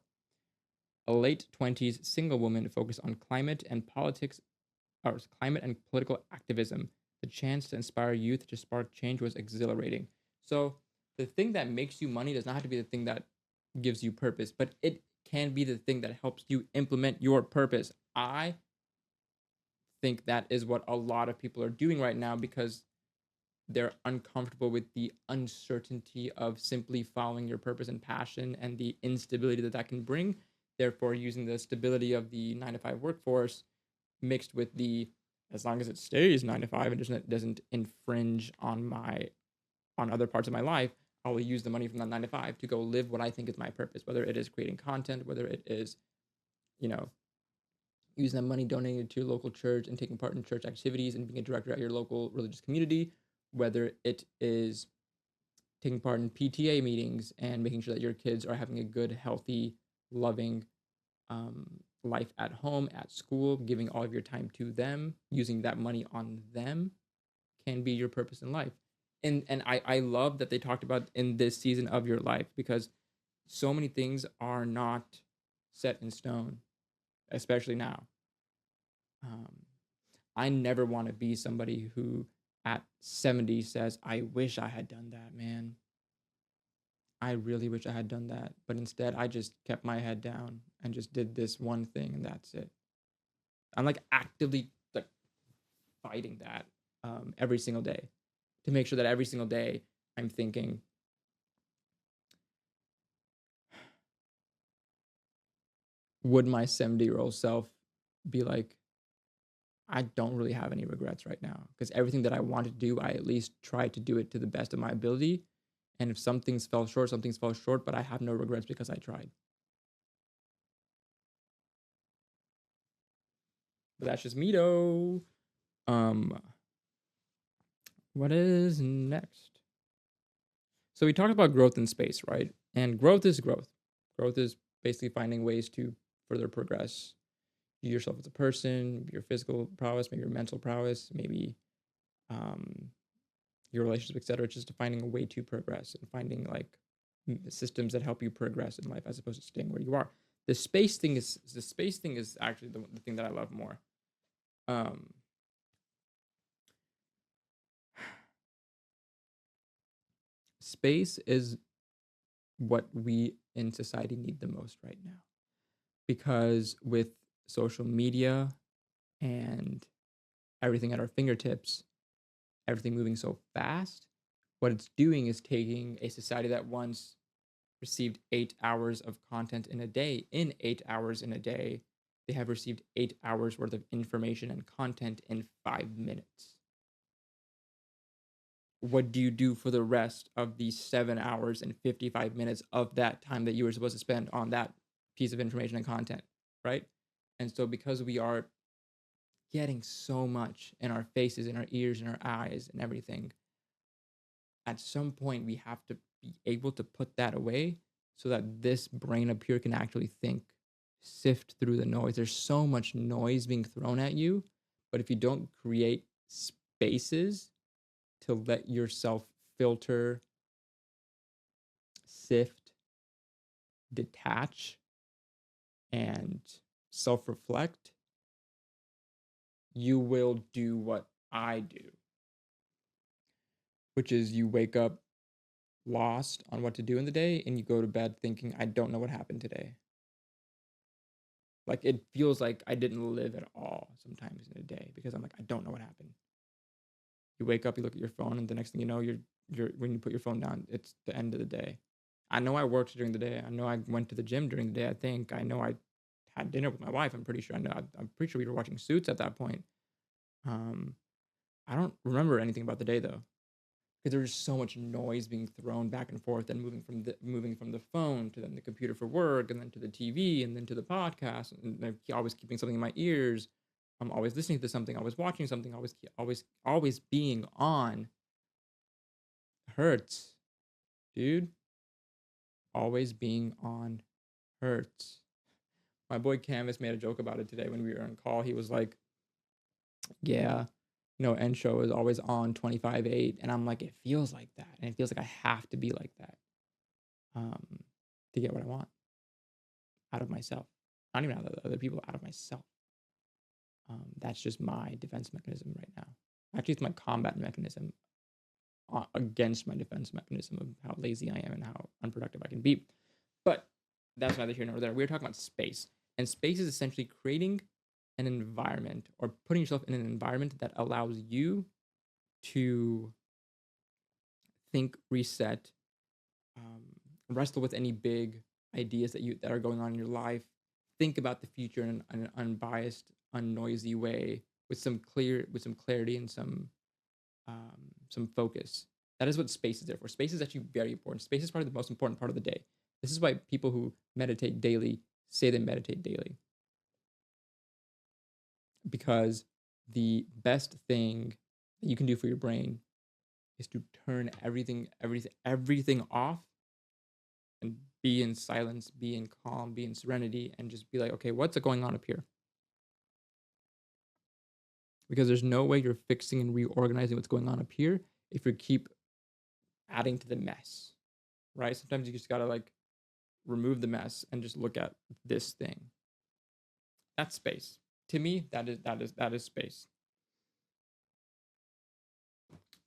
A late 20s single woman focused on climate and political activism. The chance to inspire youth to spark change was exhilarating. So the thing that makes you money does not have to be the thing that gives you purpose, but it can be the thing that helps you implement your purpose. I think that is what a lot of people are doing right now because they're uncomfortable with the uncertainty of simply following your purpose and passion and the instability that that can bring. Therefore, using the stability of the 9 to 5 workforce mixed with the, as long as it stays 9 to 5 and doesn't infringe on other parts of my life, I will use the money from that 9 to 5 to go live what I think is my purpose, whether it is creating content, whether it is, you know, using that money donated to your local church and taking part in church activities and being a director at your local religious community, whether it is taking part in PTA meetings and making sure that your kids are having a good, healthy, loving life at home, at school, giving all of your time to them, using that money on them can be your purpose in life. And I love that they talked about in this season of your life, because so many things are not set in stone, especially now. Um, I never want to be somebody who at 70 says, I wish I had done that, man. I really wish I had done that. But instead, I just kept my head down and just did this one thing, and that's it. I'm like actively like fighting that every single day to make sure that every single day I'm thinking, would my 70-year-old self be like, I don't really have any regrets right now, because everything that I wanted to do, I at least tried to do it to the best of my ability. And if some things fell short, some things fell short, but I have no regrets because I tried. But that's just me though. Um, what is next? So we talked about growth in space, right? And growth is growth. Growth is basically finding ways to further progress yourself as a person, your physical prowess, maybe your mental prowess, maybe um, your relationship, etc. Just finding a way to progress and finding like systems that help you progress in life as opposed to staying where you are. The space thing is actually the thing that I love more. Um, Space is what we in society need the most right now, because with social media and everything at our fingertips, everything moving so fast, what it's doing is taking a society that once received 8 hours of content in a day. In 8 hours in a day, they have received 8 hours worth of information and content in 5 minutes. What do you do for the rest of the 7 hours and 55 minutes of that time that you were supposed to spend on that piece of information and content, right? And so, because we are getting so much in our faces, in our ears, in our eyes, and everything, at some point we have to be able to put that away so that this brain up here can actually think, sift through the noise. There's so much noise being thrown at you, but if you don't create spaces to let yourself filter, sift, detach, and self reflect, you will do what I do, which is you wake up lost on what to do in the day and you go to bed thinking, I don't know what happened today. Like it feels like I didn't live at all sometimes in a day because I'm like, I don't know what happened. You wake up, you look at your phone, and the next thing you know, you're when you put your phone down, it's the end of the day. I know I worked during the day. I know I went to the gym during the day. I know I had dinner with my wife. I'm pretty sure. I'm pretty sure we were watching Suits at that point. Um, I don't remember anything about the day though, because there was so much noise being thrown back and forth and moving from the phone to then the computer for work and then to the TV and then to the podcast, and I'm always keeping something in my ears. I'm always listening to something, always watching something, always being on hurts, dude. Always being on hurts. My boy Canvas made a joke about it today when we were on call. He was like, "Yeah, end show is always on 25/8," and I'm like, "It feels like that, and it feels like I have to be like that." um, to get what I want out of myself. Not even out of other people, out of myself. That's just my defense mechanism right now. Actually, it's my combat mechanism against my defense mechanism of how lazy I am and how unproductive I can be. But that's neither here nor there. We were talking about space. And space is essentially creating an environment or putting yourself in an environment that allows you to think, reset, um, wrestle with any big ideas that are going on in your life. Think about the future in an unbiased, unnoisy way with some clarity and some focus. That is what space is there for. Space is actually very important. Space is probably the most important part of the day. This is why people who meditate daily say they meditate daily, because the best thing that you can do for your brain is to turn everything off and be in silence, be in calm, be in serenity, and just be like, okay, what's going on up here? Because there's no way you're fixing and reorganizing what's going on up here if you keep adding to the mess, right? Sometimes you just gotta like remove the mess and just look at this thing. That's space. To me, that is space.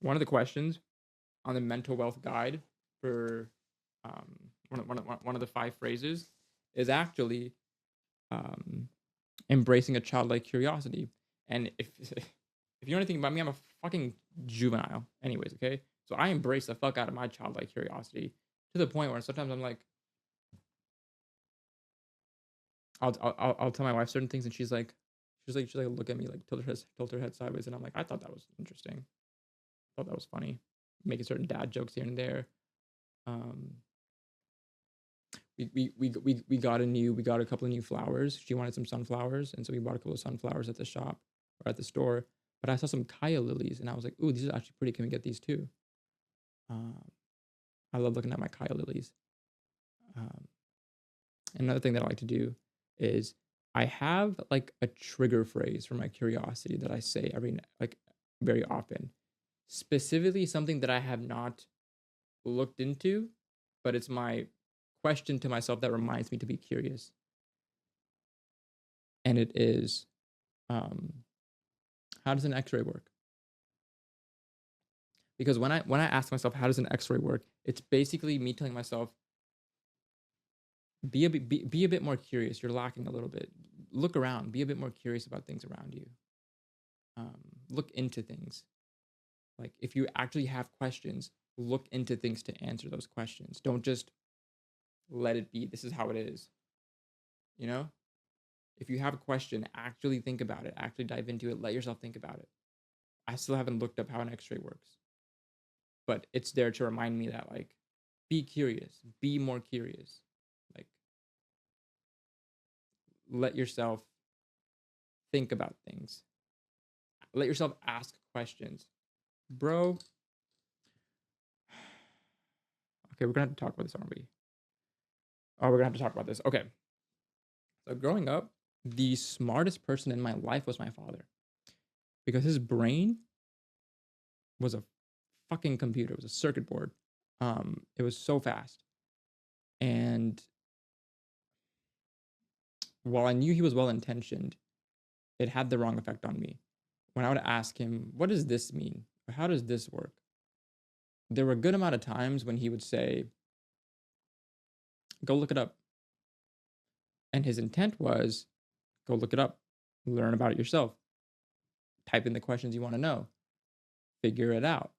One of the questions on the mental wealth guide for one of the 5 phrases is actually um, embracing a childlike curiosity. And if you know anything about me, I'm a fucking juvenile, anyways. Okay, so I embrace the fuck out of my childlike curiosity to the point where sometimes I'm like, I'll tell my wife certain things, and she's like look at me like tilt her head sideways, and I'm like, I thought that was interesting. I thought that was funny, making certain dad jokes here and there. Um, we got a couple of new flowers. She wanted some sunflowers, and so we bought a couple of sunflowers at the shop or at the store. But I saw some Kaya lilies, and I was like, "Ooh, these are actually pretty. Can we get these too?" Um, I love looking at my Kaya lilies. Um, Another thing that I like to do is I have like a trigger phrase for my curiosity that I say very often. Specifically, something that I have not looked into, but it's my question to myself that reminds me to be curious. And it is, um, how does an X-ray work? Because when I ask myself how does an X-ray work, it's basically me telling myself be a bit more curious. You're lacking a little bit. Look around. Be a bit more curious about things around you. Look into things. Like if you actually have questions, look into things to answer those questions. Don't just let it be. This is how it is. You know? If you have a question, actually think about it. Actually dive into it. Let yourself think about it. I still haven't looked up how an X-ray works, but it's there to remind me that like, be curious. Be more curious. Like, let yourself think about things. Let yourself ask questions. Bro. Okay, we're gonna have to talk about this, aren't we? Oh, we're gonna have to talk about this. Okay. So growing up, the smartest person in my life was my father. Because his brain was a fucking computer. It was a circuit board. It was so fast. And while I knew he was well intentioned, it had the wrong effect on me. When I would ask him, what does this mean? Or how does this work? There were a good amount of times when he would say, go look it up. And his intent was, go look it up, learn about it yourself, type in the questions you want to know, figure it out,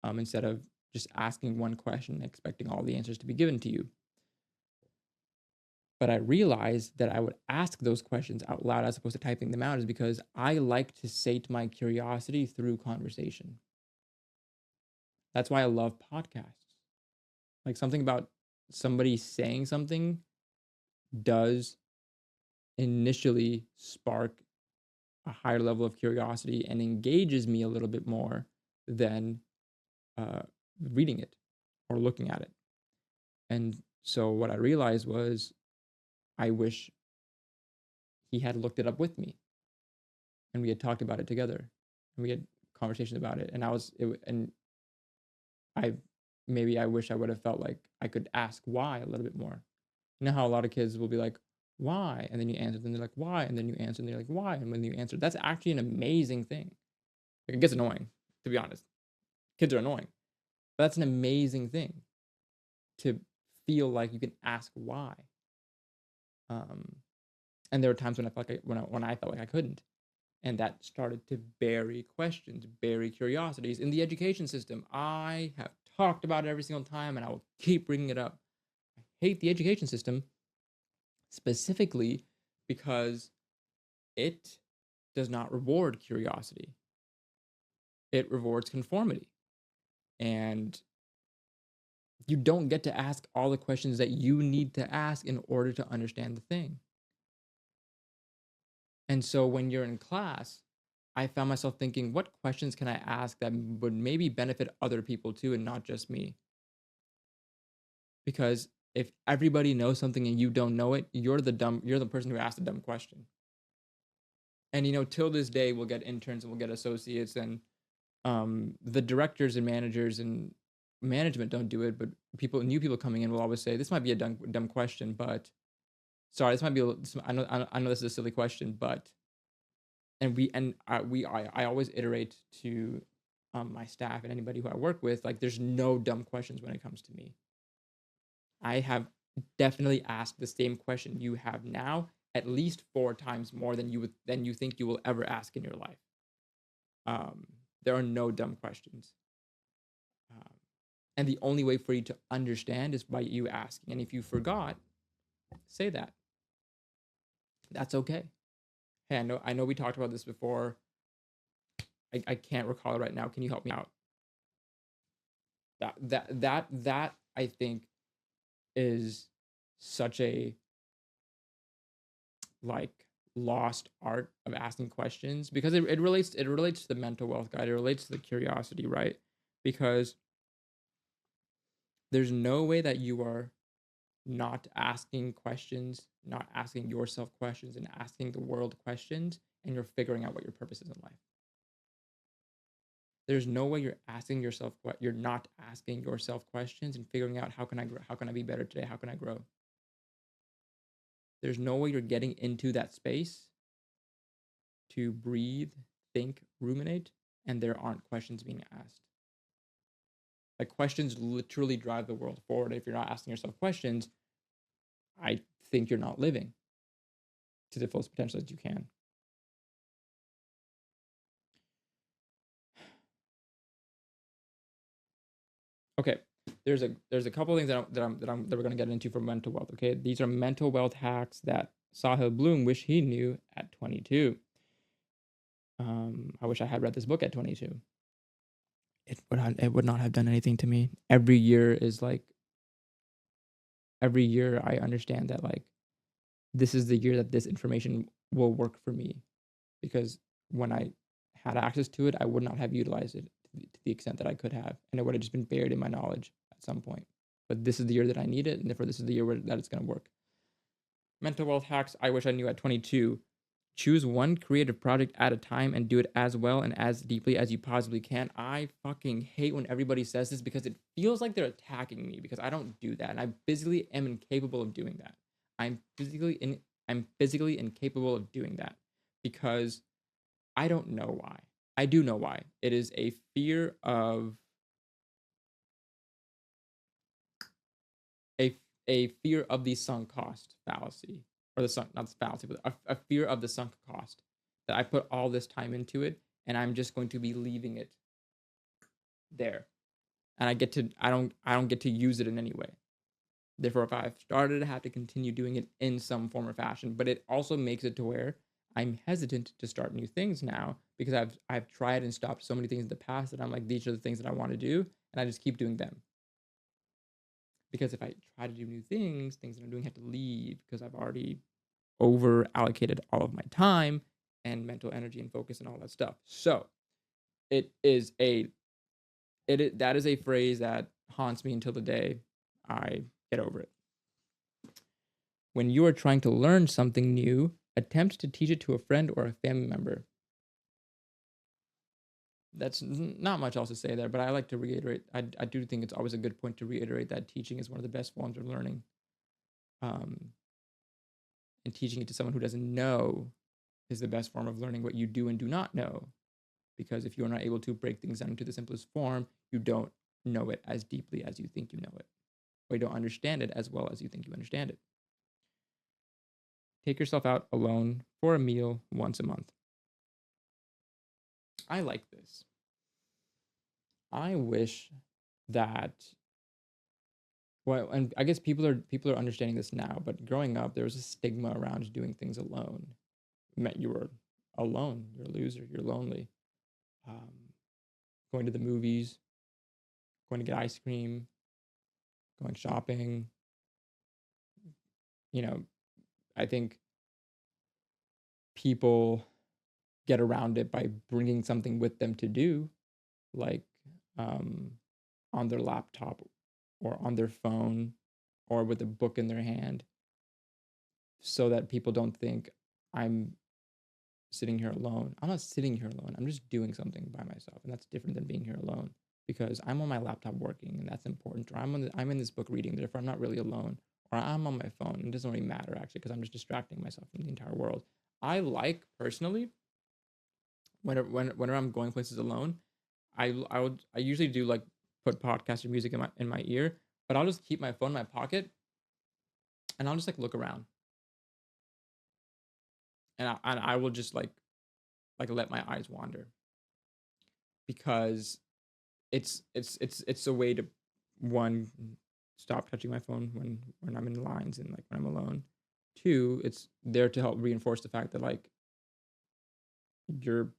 instead of just asking one question and expecting all the answers to be given to you. But I realized that I would ask those questions out loud as opposed to typing them out is because I like to sate my curiosity through conversation. That's why I love podcasts. Like something about somebody saying something does initially spark a higher level of curiosity and engages me a little bit more than uh, reading it or looking at it. And so what I realized was I wish he had looked it up with me and we had talked about it together and we had conversations about it. And I maybe I wish I would have felt like I could ask why a little bit more. You know how a lot of kids will be like, why? And then you answer, then they're like, why? And then you answer, and they're like, why? And when you answer, that's actually an amazing thing. Like, it gets annoying, to be honest. Kids are annoying. But that's an amazing thing to feel like you can ask why. And there were times when I felt like when I felt like I couldn't. And that started to bury questions, bury curiosities in the education system. I have talked about it every single time, and I will keep bringing it up. I hate the education system specifically because it does not reward curiosity. It rewards conformity. And you don't get to ask all the questions that you need to ask in order to understand the thing. And so when you're in class, I found myself thinking, what questions can I ask that would maybe benefit other people too and not just me? Because if everybody knows something and you don't know it, you're the person who asked the dumb question. And till this day we'll get interns and we'll get associates, and the directors and managers and management don't do it, but new people coming in will always say, this might be a dumb question, but sorry, this might be I know this is a silly question, but I always iterate to my staff and anybody who I work with, like, there's no dumb questions when it comes to me. I have definitely asked the same question you have now at least 4 times more than you think you will ever ask in your life. There are no dumb questions. And the only way for you to understand is by you asking. And if you forgot, say that. That's okay. Hey, I know we talked about this before. I can't recall it right now. Can you help me out? That I think is such a like lost art of asking questions, because it relates to the mental wealth guide. It relates to the curiosity, right? Because there's no way that you are not asking questions, not asking yourself questions, and asking the world questions, and you're figuring out what your purpose is in life. There's no way you're not asking yourself questions and figuring out, how can I grow? How can I be better today? How can I grow? There's no way you're getting into that space to breathe, think, ruminate, and there aren't questions being asked. Like, questions literally drive the world forward. If you're not asking yourself questions, I think you're not living to the fullest potential that you can. Okay, there's a couple of things that we're gonna get into for mental wealth. Okay, these are mental wealth hacks that Sahil Bloom wish he knew at 22. I wish I had read this book at 22. It would not have done anything to me. Every year I understand that, like, this is the year that this information will work for me, because when I had access to it, I would not have utilized it to the extent that I could have, and it would have just been buried in my knowledge at some point. But this is the year that I need it, and therefore this is the year that it's going to work. Mental wealth hacks I wish I knew at 22. Choose one creative project at a time and do it as well and as deeply as you possibly can. I fucking hate when everybody says this, because it feels like they're attacking me because I don't do that, and I physically am incapable of doing that. I'm physically incapable of doing that, because I don't know why. I do know why. It is a fear of a fear of the sunk cost fallacy, or the sunk, not the fallacy, but a fear of the sunk cost, that I put all this time into it and I'm just going to be leaving it there, and I don't get to use it in any way. Therefore, if I've started, I have to continue doing it in some form or fashion. But it also makes it to where I'm hesitant to start new things now, because I've tried and stopped so many things in the past that I'm like, these are the things that I want to do, and I just keep doing them. Because if I try to do new things that I'm doing have to leave, because I've already over allocated all of my time and mental energy and focus and all that stuff. So that is a phrase that haunts me until the day I get over it. When you are trying to learn something new, attempt to teach it to a friend or a family member. That's not much else to say there, but I like to reiterate. I do think it's always a good point to reiterate that teaching is one of the best forms of learning. And teaching it to someone who doesn't know is the best form of learning what you do and do not know. Because if you're not able to break things down into the simplest form, you don't know it as deeply as you think you know it, or you don't understand it as well as you think you understand it. Take yourself out alone for a meal once a month. I like this. I wish that, well, and I guess people are understanding this now, but growing up there was a stigma around doing things alone. It meant you were alone, you're a loser, you're lonely. Um, Going to the movies, going to get ice cream, going shopping, you know, I think people get around it by bringing something with them to do, like um, on their laptop or on their phone or with a book in their hand, so that people don't think I'm sitting here alone. I'm not sitting here alone. I'm just doing something by myself, and that's different than being here alone because I'm on my laptop working, and that's important. Or I'm in this book reading, therefore I'm not really alone. Or I'm on my phone. And it doesn't really matter actually because I'm just distracting myself from the entire world. I like personally whenever I'm going places alone, I usually do like put podcast or music in my ear, but I'll just keep my phone in my pocket and I'll just like look around and I will just like let my eyes wander because it's a way to one stop touching my phone when I'm in lines and like when I'm alone. Two, it's there to help reinforce the fact that like you're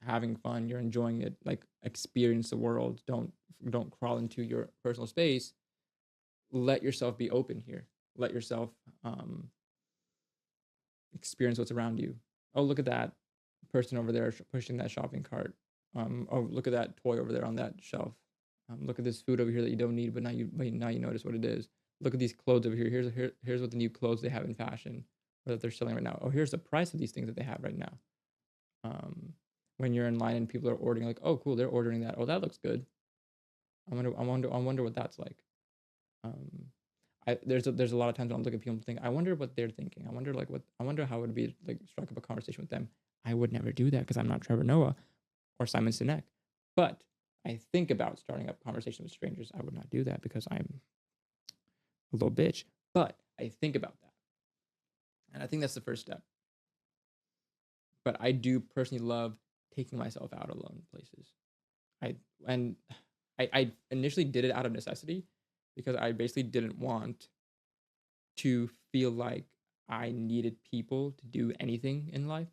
having fun, you're enjoying it, like experience the world. Don't crawl into your personal space. Let yourself be open here. Let yourself experience what's around you. Oh, look at that person over there pushing that shopping cart. Oh, look at that toy over there on that shelf. Look at this food over here that you don't need, but now you notice what it is. Look at these clothes over here. Here's what the new clothes they have in fashion, or that they're selling right now. Oh, here's the price of these things that they have right now. Um, when you're in line and people are ordering, like, oh, cool, they're ordering that. Oh, that looks good. I wonder what that's like. Um, there's a lot of times when I look at people and think, I wonder what they're thinking. I wonder how it would be like strike up a conversation with them. I would never do that because I'm not Trevor Noah or Simon Sinek. But I think about starting up conversations with strangers. I would not do that because I'm a little bitch. But I think about that. And I think that's the first step. But I do personally love taking myself out alone places. I and I initially did it out of necessity because I basically didn't want to feel like I needed people to do anything in life.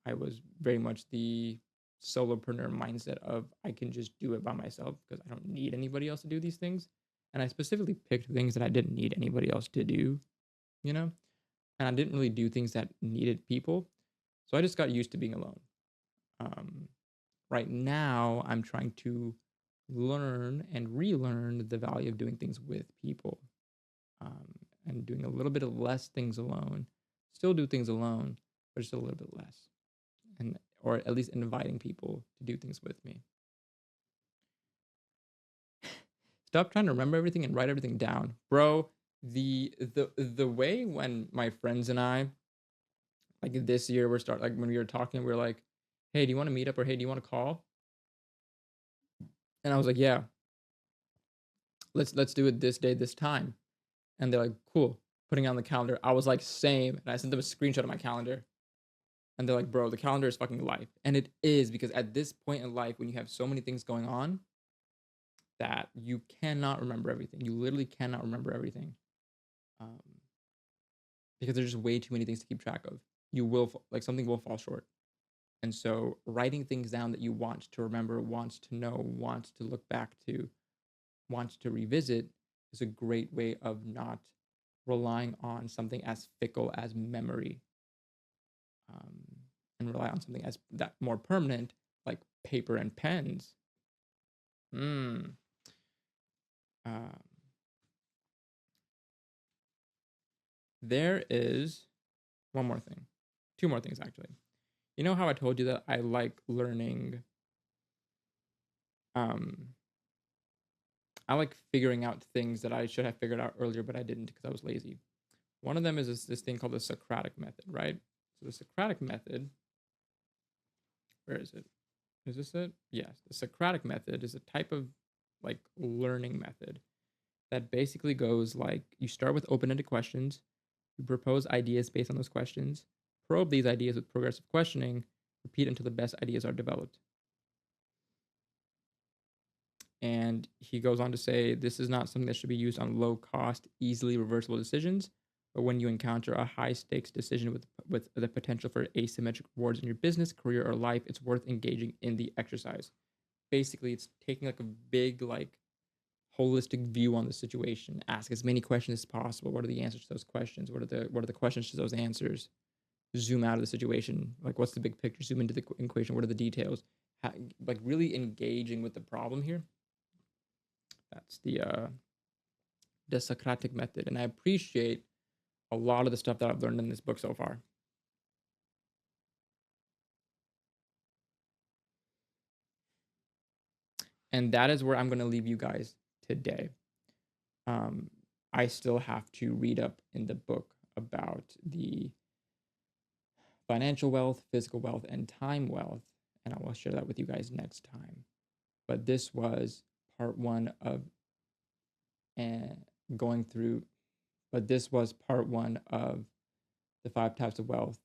I was very much the solopreneur mindset of I can just do it by myself because I don't need anybody else to do these things. And I specifically picked things that I didn't need anybody else to do, you know? And I didn't really do things that needed people. So I just got used to being alone. Um, right now, I'm trying to learn and relearn the value of doing things with people, um, and doing a little bit of less things alone. Still do things alone, but just a little bit less, and or at least inviting people to do things with me. Stop trying to remember everything and write everything down, bro. The way when my friends and I, like this year, when we were talking, we were like, hey, do you want to meet up, or hey, do you want to call? And I was like, yeah, let's do it this day, this time. And they're like, cool, putting it on the calendar. I was like, same. And I sent them a screenshot of my calendar. And they're like, bro, the calendar is fucking life. And it is, because at this point in life, when you have so many things going on, that you cannot remember everything. You literally cannot remember everything. Um, because there's just way too many things to keep track of. You will, like, something will fall short. And so writing things down that you want to remember, wants to know, wants to look back to, wants to revisit is a great way of not relying on something as fickle as memory, um, and rely on something as that more permanent, like paper and pens. Mm. Um, there is one more thing, two more things actually. You know how I told you that I like learning? Um, I like figuring out things that I should have figured out earlier, but I didn't because I was lazy. One of them is this thing called the Socratic method, right? So the Socratic method, where is it? Is this it? Yes. The Socratic method is a type of like learning method that basically goes like you start with open-ended questions, you propose ideas based on those questions, probe these ideas with progressive questioning, repeat until the best ideas are developed. And he goes on to say this is not something that should be used on low cost, easily reversible decisions, but when you encounter a high stakes decision with the potential for asymmetric rewards in your business, career, or life, it's worth engaging in the exercise. Basically, it's taking like a big, like, holistic view on the situation. Ask as many questions as possible. What are the answers to those questions? What are the questions to those answers? Zoom out of the situation. Like, what's the big picture? Zoom into the equation. What are the details? Like, really engaging with the problem here. That's the Socratic method, and I appreciate a lot of the stuff that I've learned in this book so far. And that is where I'm going to leave you guys today. Um, I still have to read up in the book about the financial wealth, physical wealth, and time wealth, and I will share that with you guys next time. But this was part one of going through. But this was part one of the 5 types of wealth.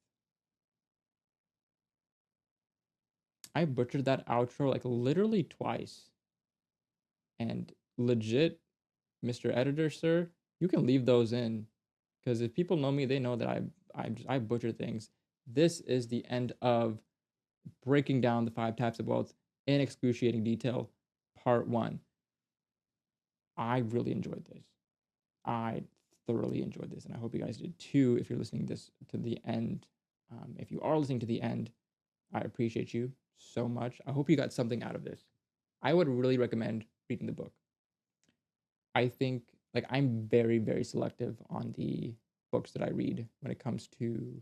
I butchered that outro like literally twice, and legit, Mr. Editor, sir, you can leave those in, because if people know me, they know that I butcher things. This is the end of breaking down the 5 types of wealth in excruciating detail, part 1. I really enjoyed this. I thoroughly enjoyed this, and I hope you guys did too. If you're listening this to the end, if you are listening to the end, I appreciate you so much. I hope you got something out of this. I would really recommend reading the book. I think, like, I'm very, very selective on the books that I read when it comes to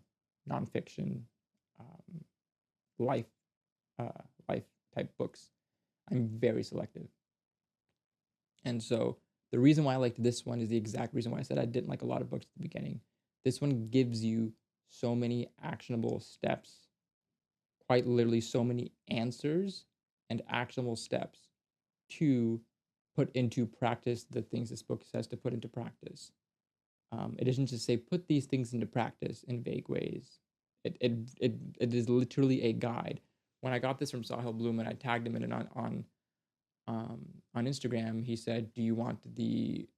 nonfiction, um, life, life type books. I'm very selective. And so the reason why I liked this one is the exact reason why I said I didn't like a lot of books at the beginning. This one gives you so many actionable steps, quite literally so many answers and actionable steps to put into practice the things this book says to put into practice. It isn't just say put these things into practice in vague ways. It is literally a guide. When I got this from Sahil Bloom and I tagged him in it on Instagram, he said, "Do you want the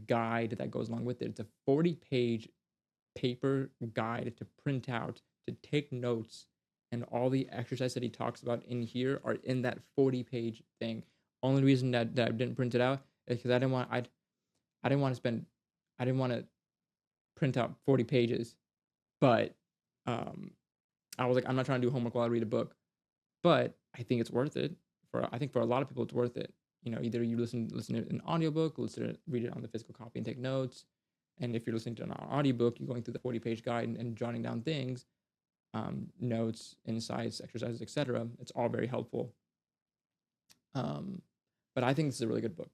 guide that goes along with it?" It's a 40-page paper guide to print out, to take notes, and all the exercises that he talks about in here are in that 40-page thing. Only reason that I didn't print it out is because I didn't want to spend I didn't want to print out 40 pages, but um, I was like, I'm not trying to do homework while I read a book, but I think it's worth it. I think for a lot of people, it's worth it. Either you listen to it in an audiobook, read it on the physical copy and take notes. And if you're listening to an audiobook, you're going through the 40-page guide and jotting down things, notes, insights, exercises, etc. It's all very helpful. But I think this is a really good book.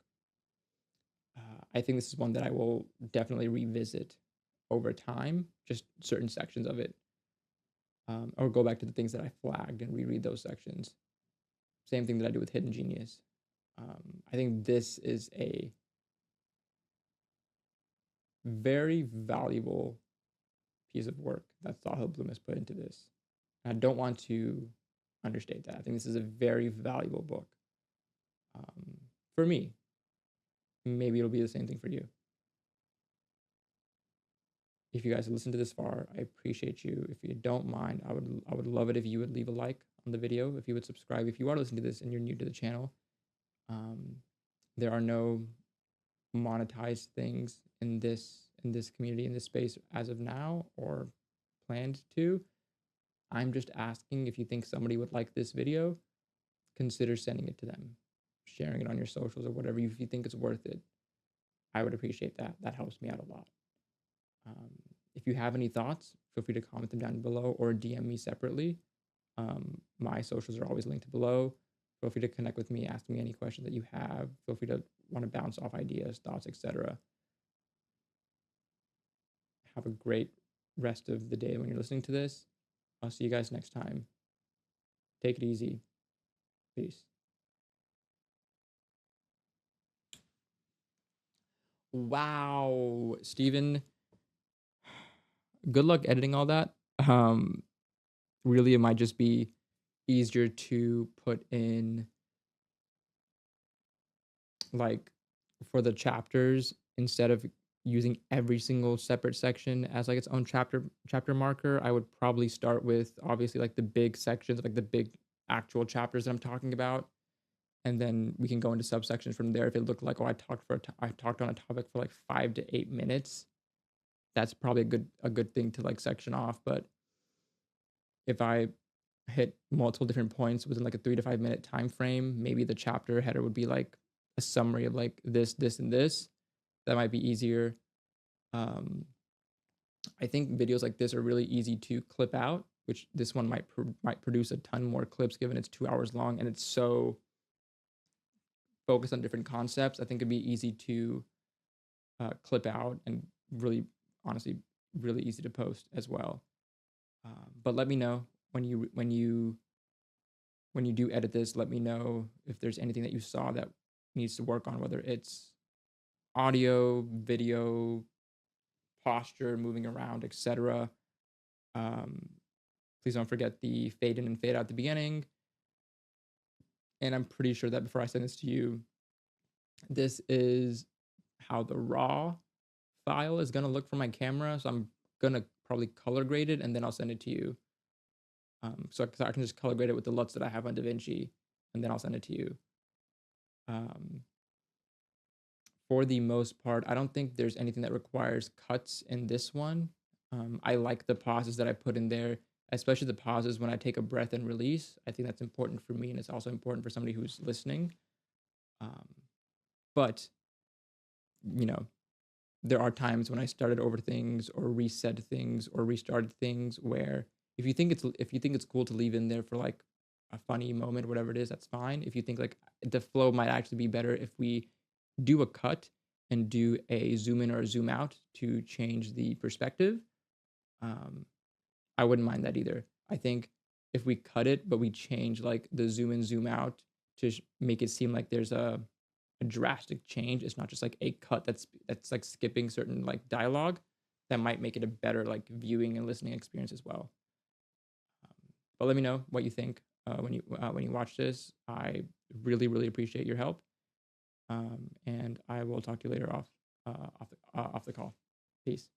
I think this is one that I will definitely revisit over time, just certain sections of it, or go back to the things that I flagged and reread those sections. Same thing that I do with Hidden Genius. I think this is a very valuable piece of work that Sahil Bloom has put into this. And I don't want to understate that. I think this is a very valuable book for me. Maybe it'll be the same thing for you. If you guys listen to this far, I appreciate you. If you don't mind, I would love it if you would leave a like on the video, if you would subscribe. If you are listening to this and you're new to the channel, there are no monetized things in this community, in this space as of now, or planned to. I'm just asking, if you think somebody would like this video, consider sending it to them, sharing it on your socials or whatever. If you think it's worth it, I would appreciate that. That helps me out a lot. If you have any thoughts, feel free to comment them down below or DM me separately. My socials are always linked below. Feel free to connect with me, ask me any questions that you have. Feel free to want to bounce off ideas, thoughts, etc. Have a great rest of the day when you're listening to this. I'll see you guys next time. Take it easy. Peace. Wow, Steven, good luck editing all that. Really, it might just be easier to put in like for the chapters, instead of using every single separate section as like its own chapter marker, I would probably start with obviously like the big sections, like the big actual chapters that I'm talking about, and then we can go into subsections from there. If it looked like, oh, I talked on a topic for like 5 to 8 minutes, that's probably a good thing to like section off. But if I hit multiple different points within like a 3 to 5 minute time frame, maybe the chapter header would be like a summary of like this, and this. That might be easier. Um, I think videos like this are really easy to clip out, which this one might produce a ton more clips given it's 2 hours long and it's so focused on different concepts. I think it'd be easy to clip out and really, honestly, really easy to post as well. But let me know when you do edit this. Let me know if there's anything that you saw that needs to work on, whether it's audio, video, posture, moving around, etc. Um, Please don't forget the fade in and fade out at the beginning. And I'm pretty sure that before I send this to you, this is how the raw file is gonna look for my camera. So I'm gonna probably color grade it and then I'll send it to you. So I can just color grade it with the LUTs that I have on DaVinci, and then I'll send it to you. Um, for the most part, I don't think there's anything that requires cuts in this one. I like the pauses that I put in there, especially the pauses when I take a breath and release. I think that's important for me, and it's also important for somebody who's listening. Um, but you know, there are times when I started over things or reset things or restarted things where if you think it's cool to leave in there for like a funny moment, whatever it is, that's fine. If you think like the flow might actually be better if we do a cut and do a zoom in or a zoom out to change the perspective, um, I wouldn't mind that either. I think if we cut it, but we change like the zoom in, zoom out to make it seem like there's a drastic change. It's not just like a cut that's like skipping certain like dialogue. That might make it a better like viewing and listening experience as well. But let me know what you think when you watch this. I really really appreciate your help, and I will talk to you later off the call. Peace.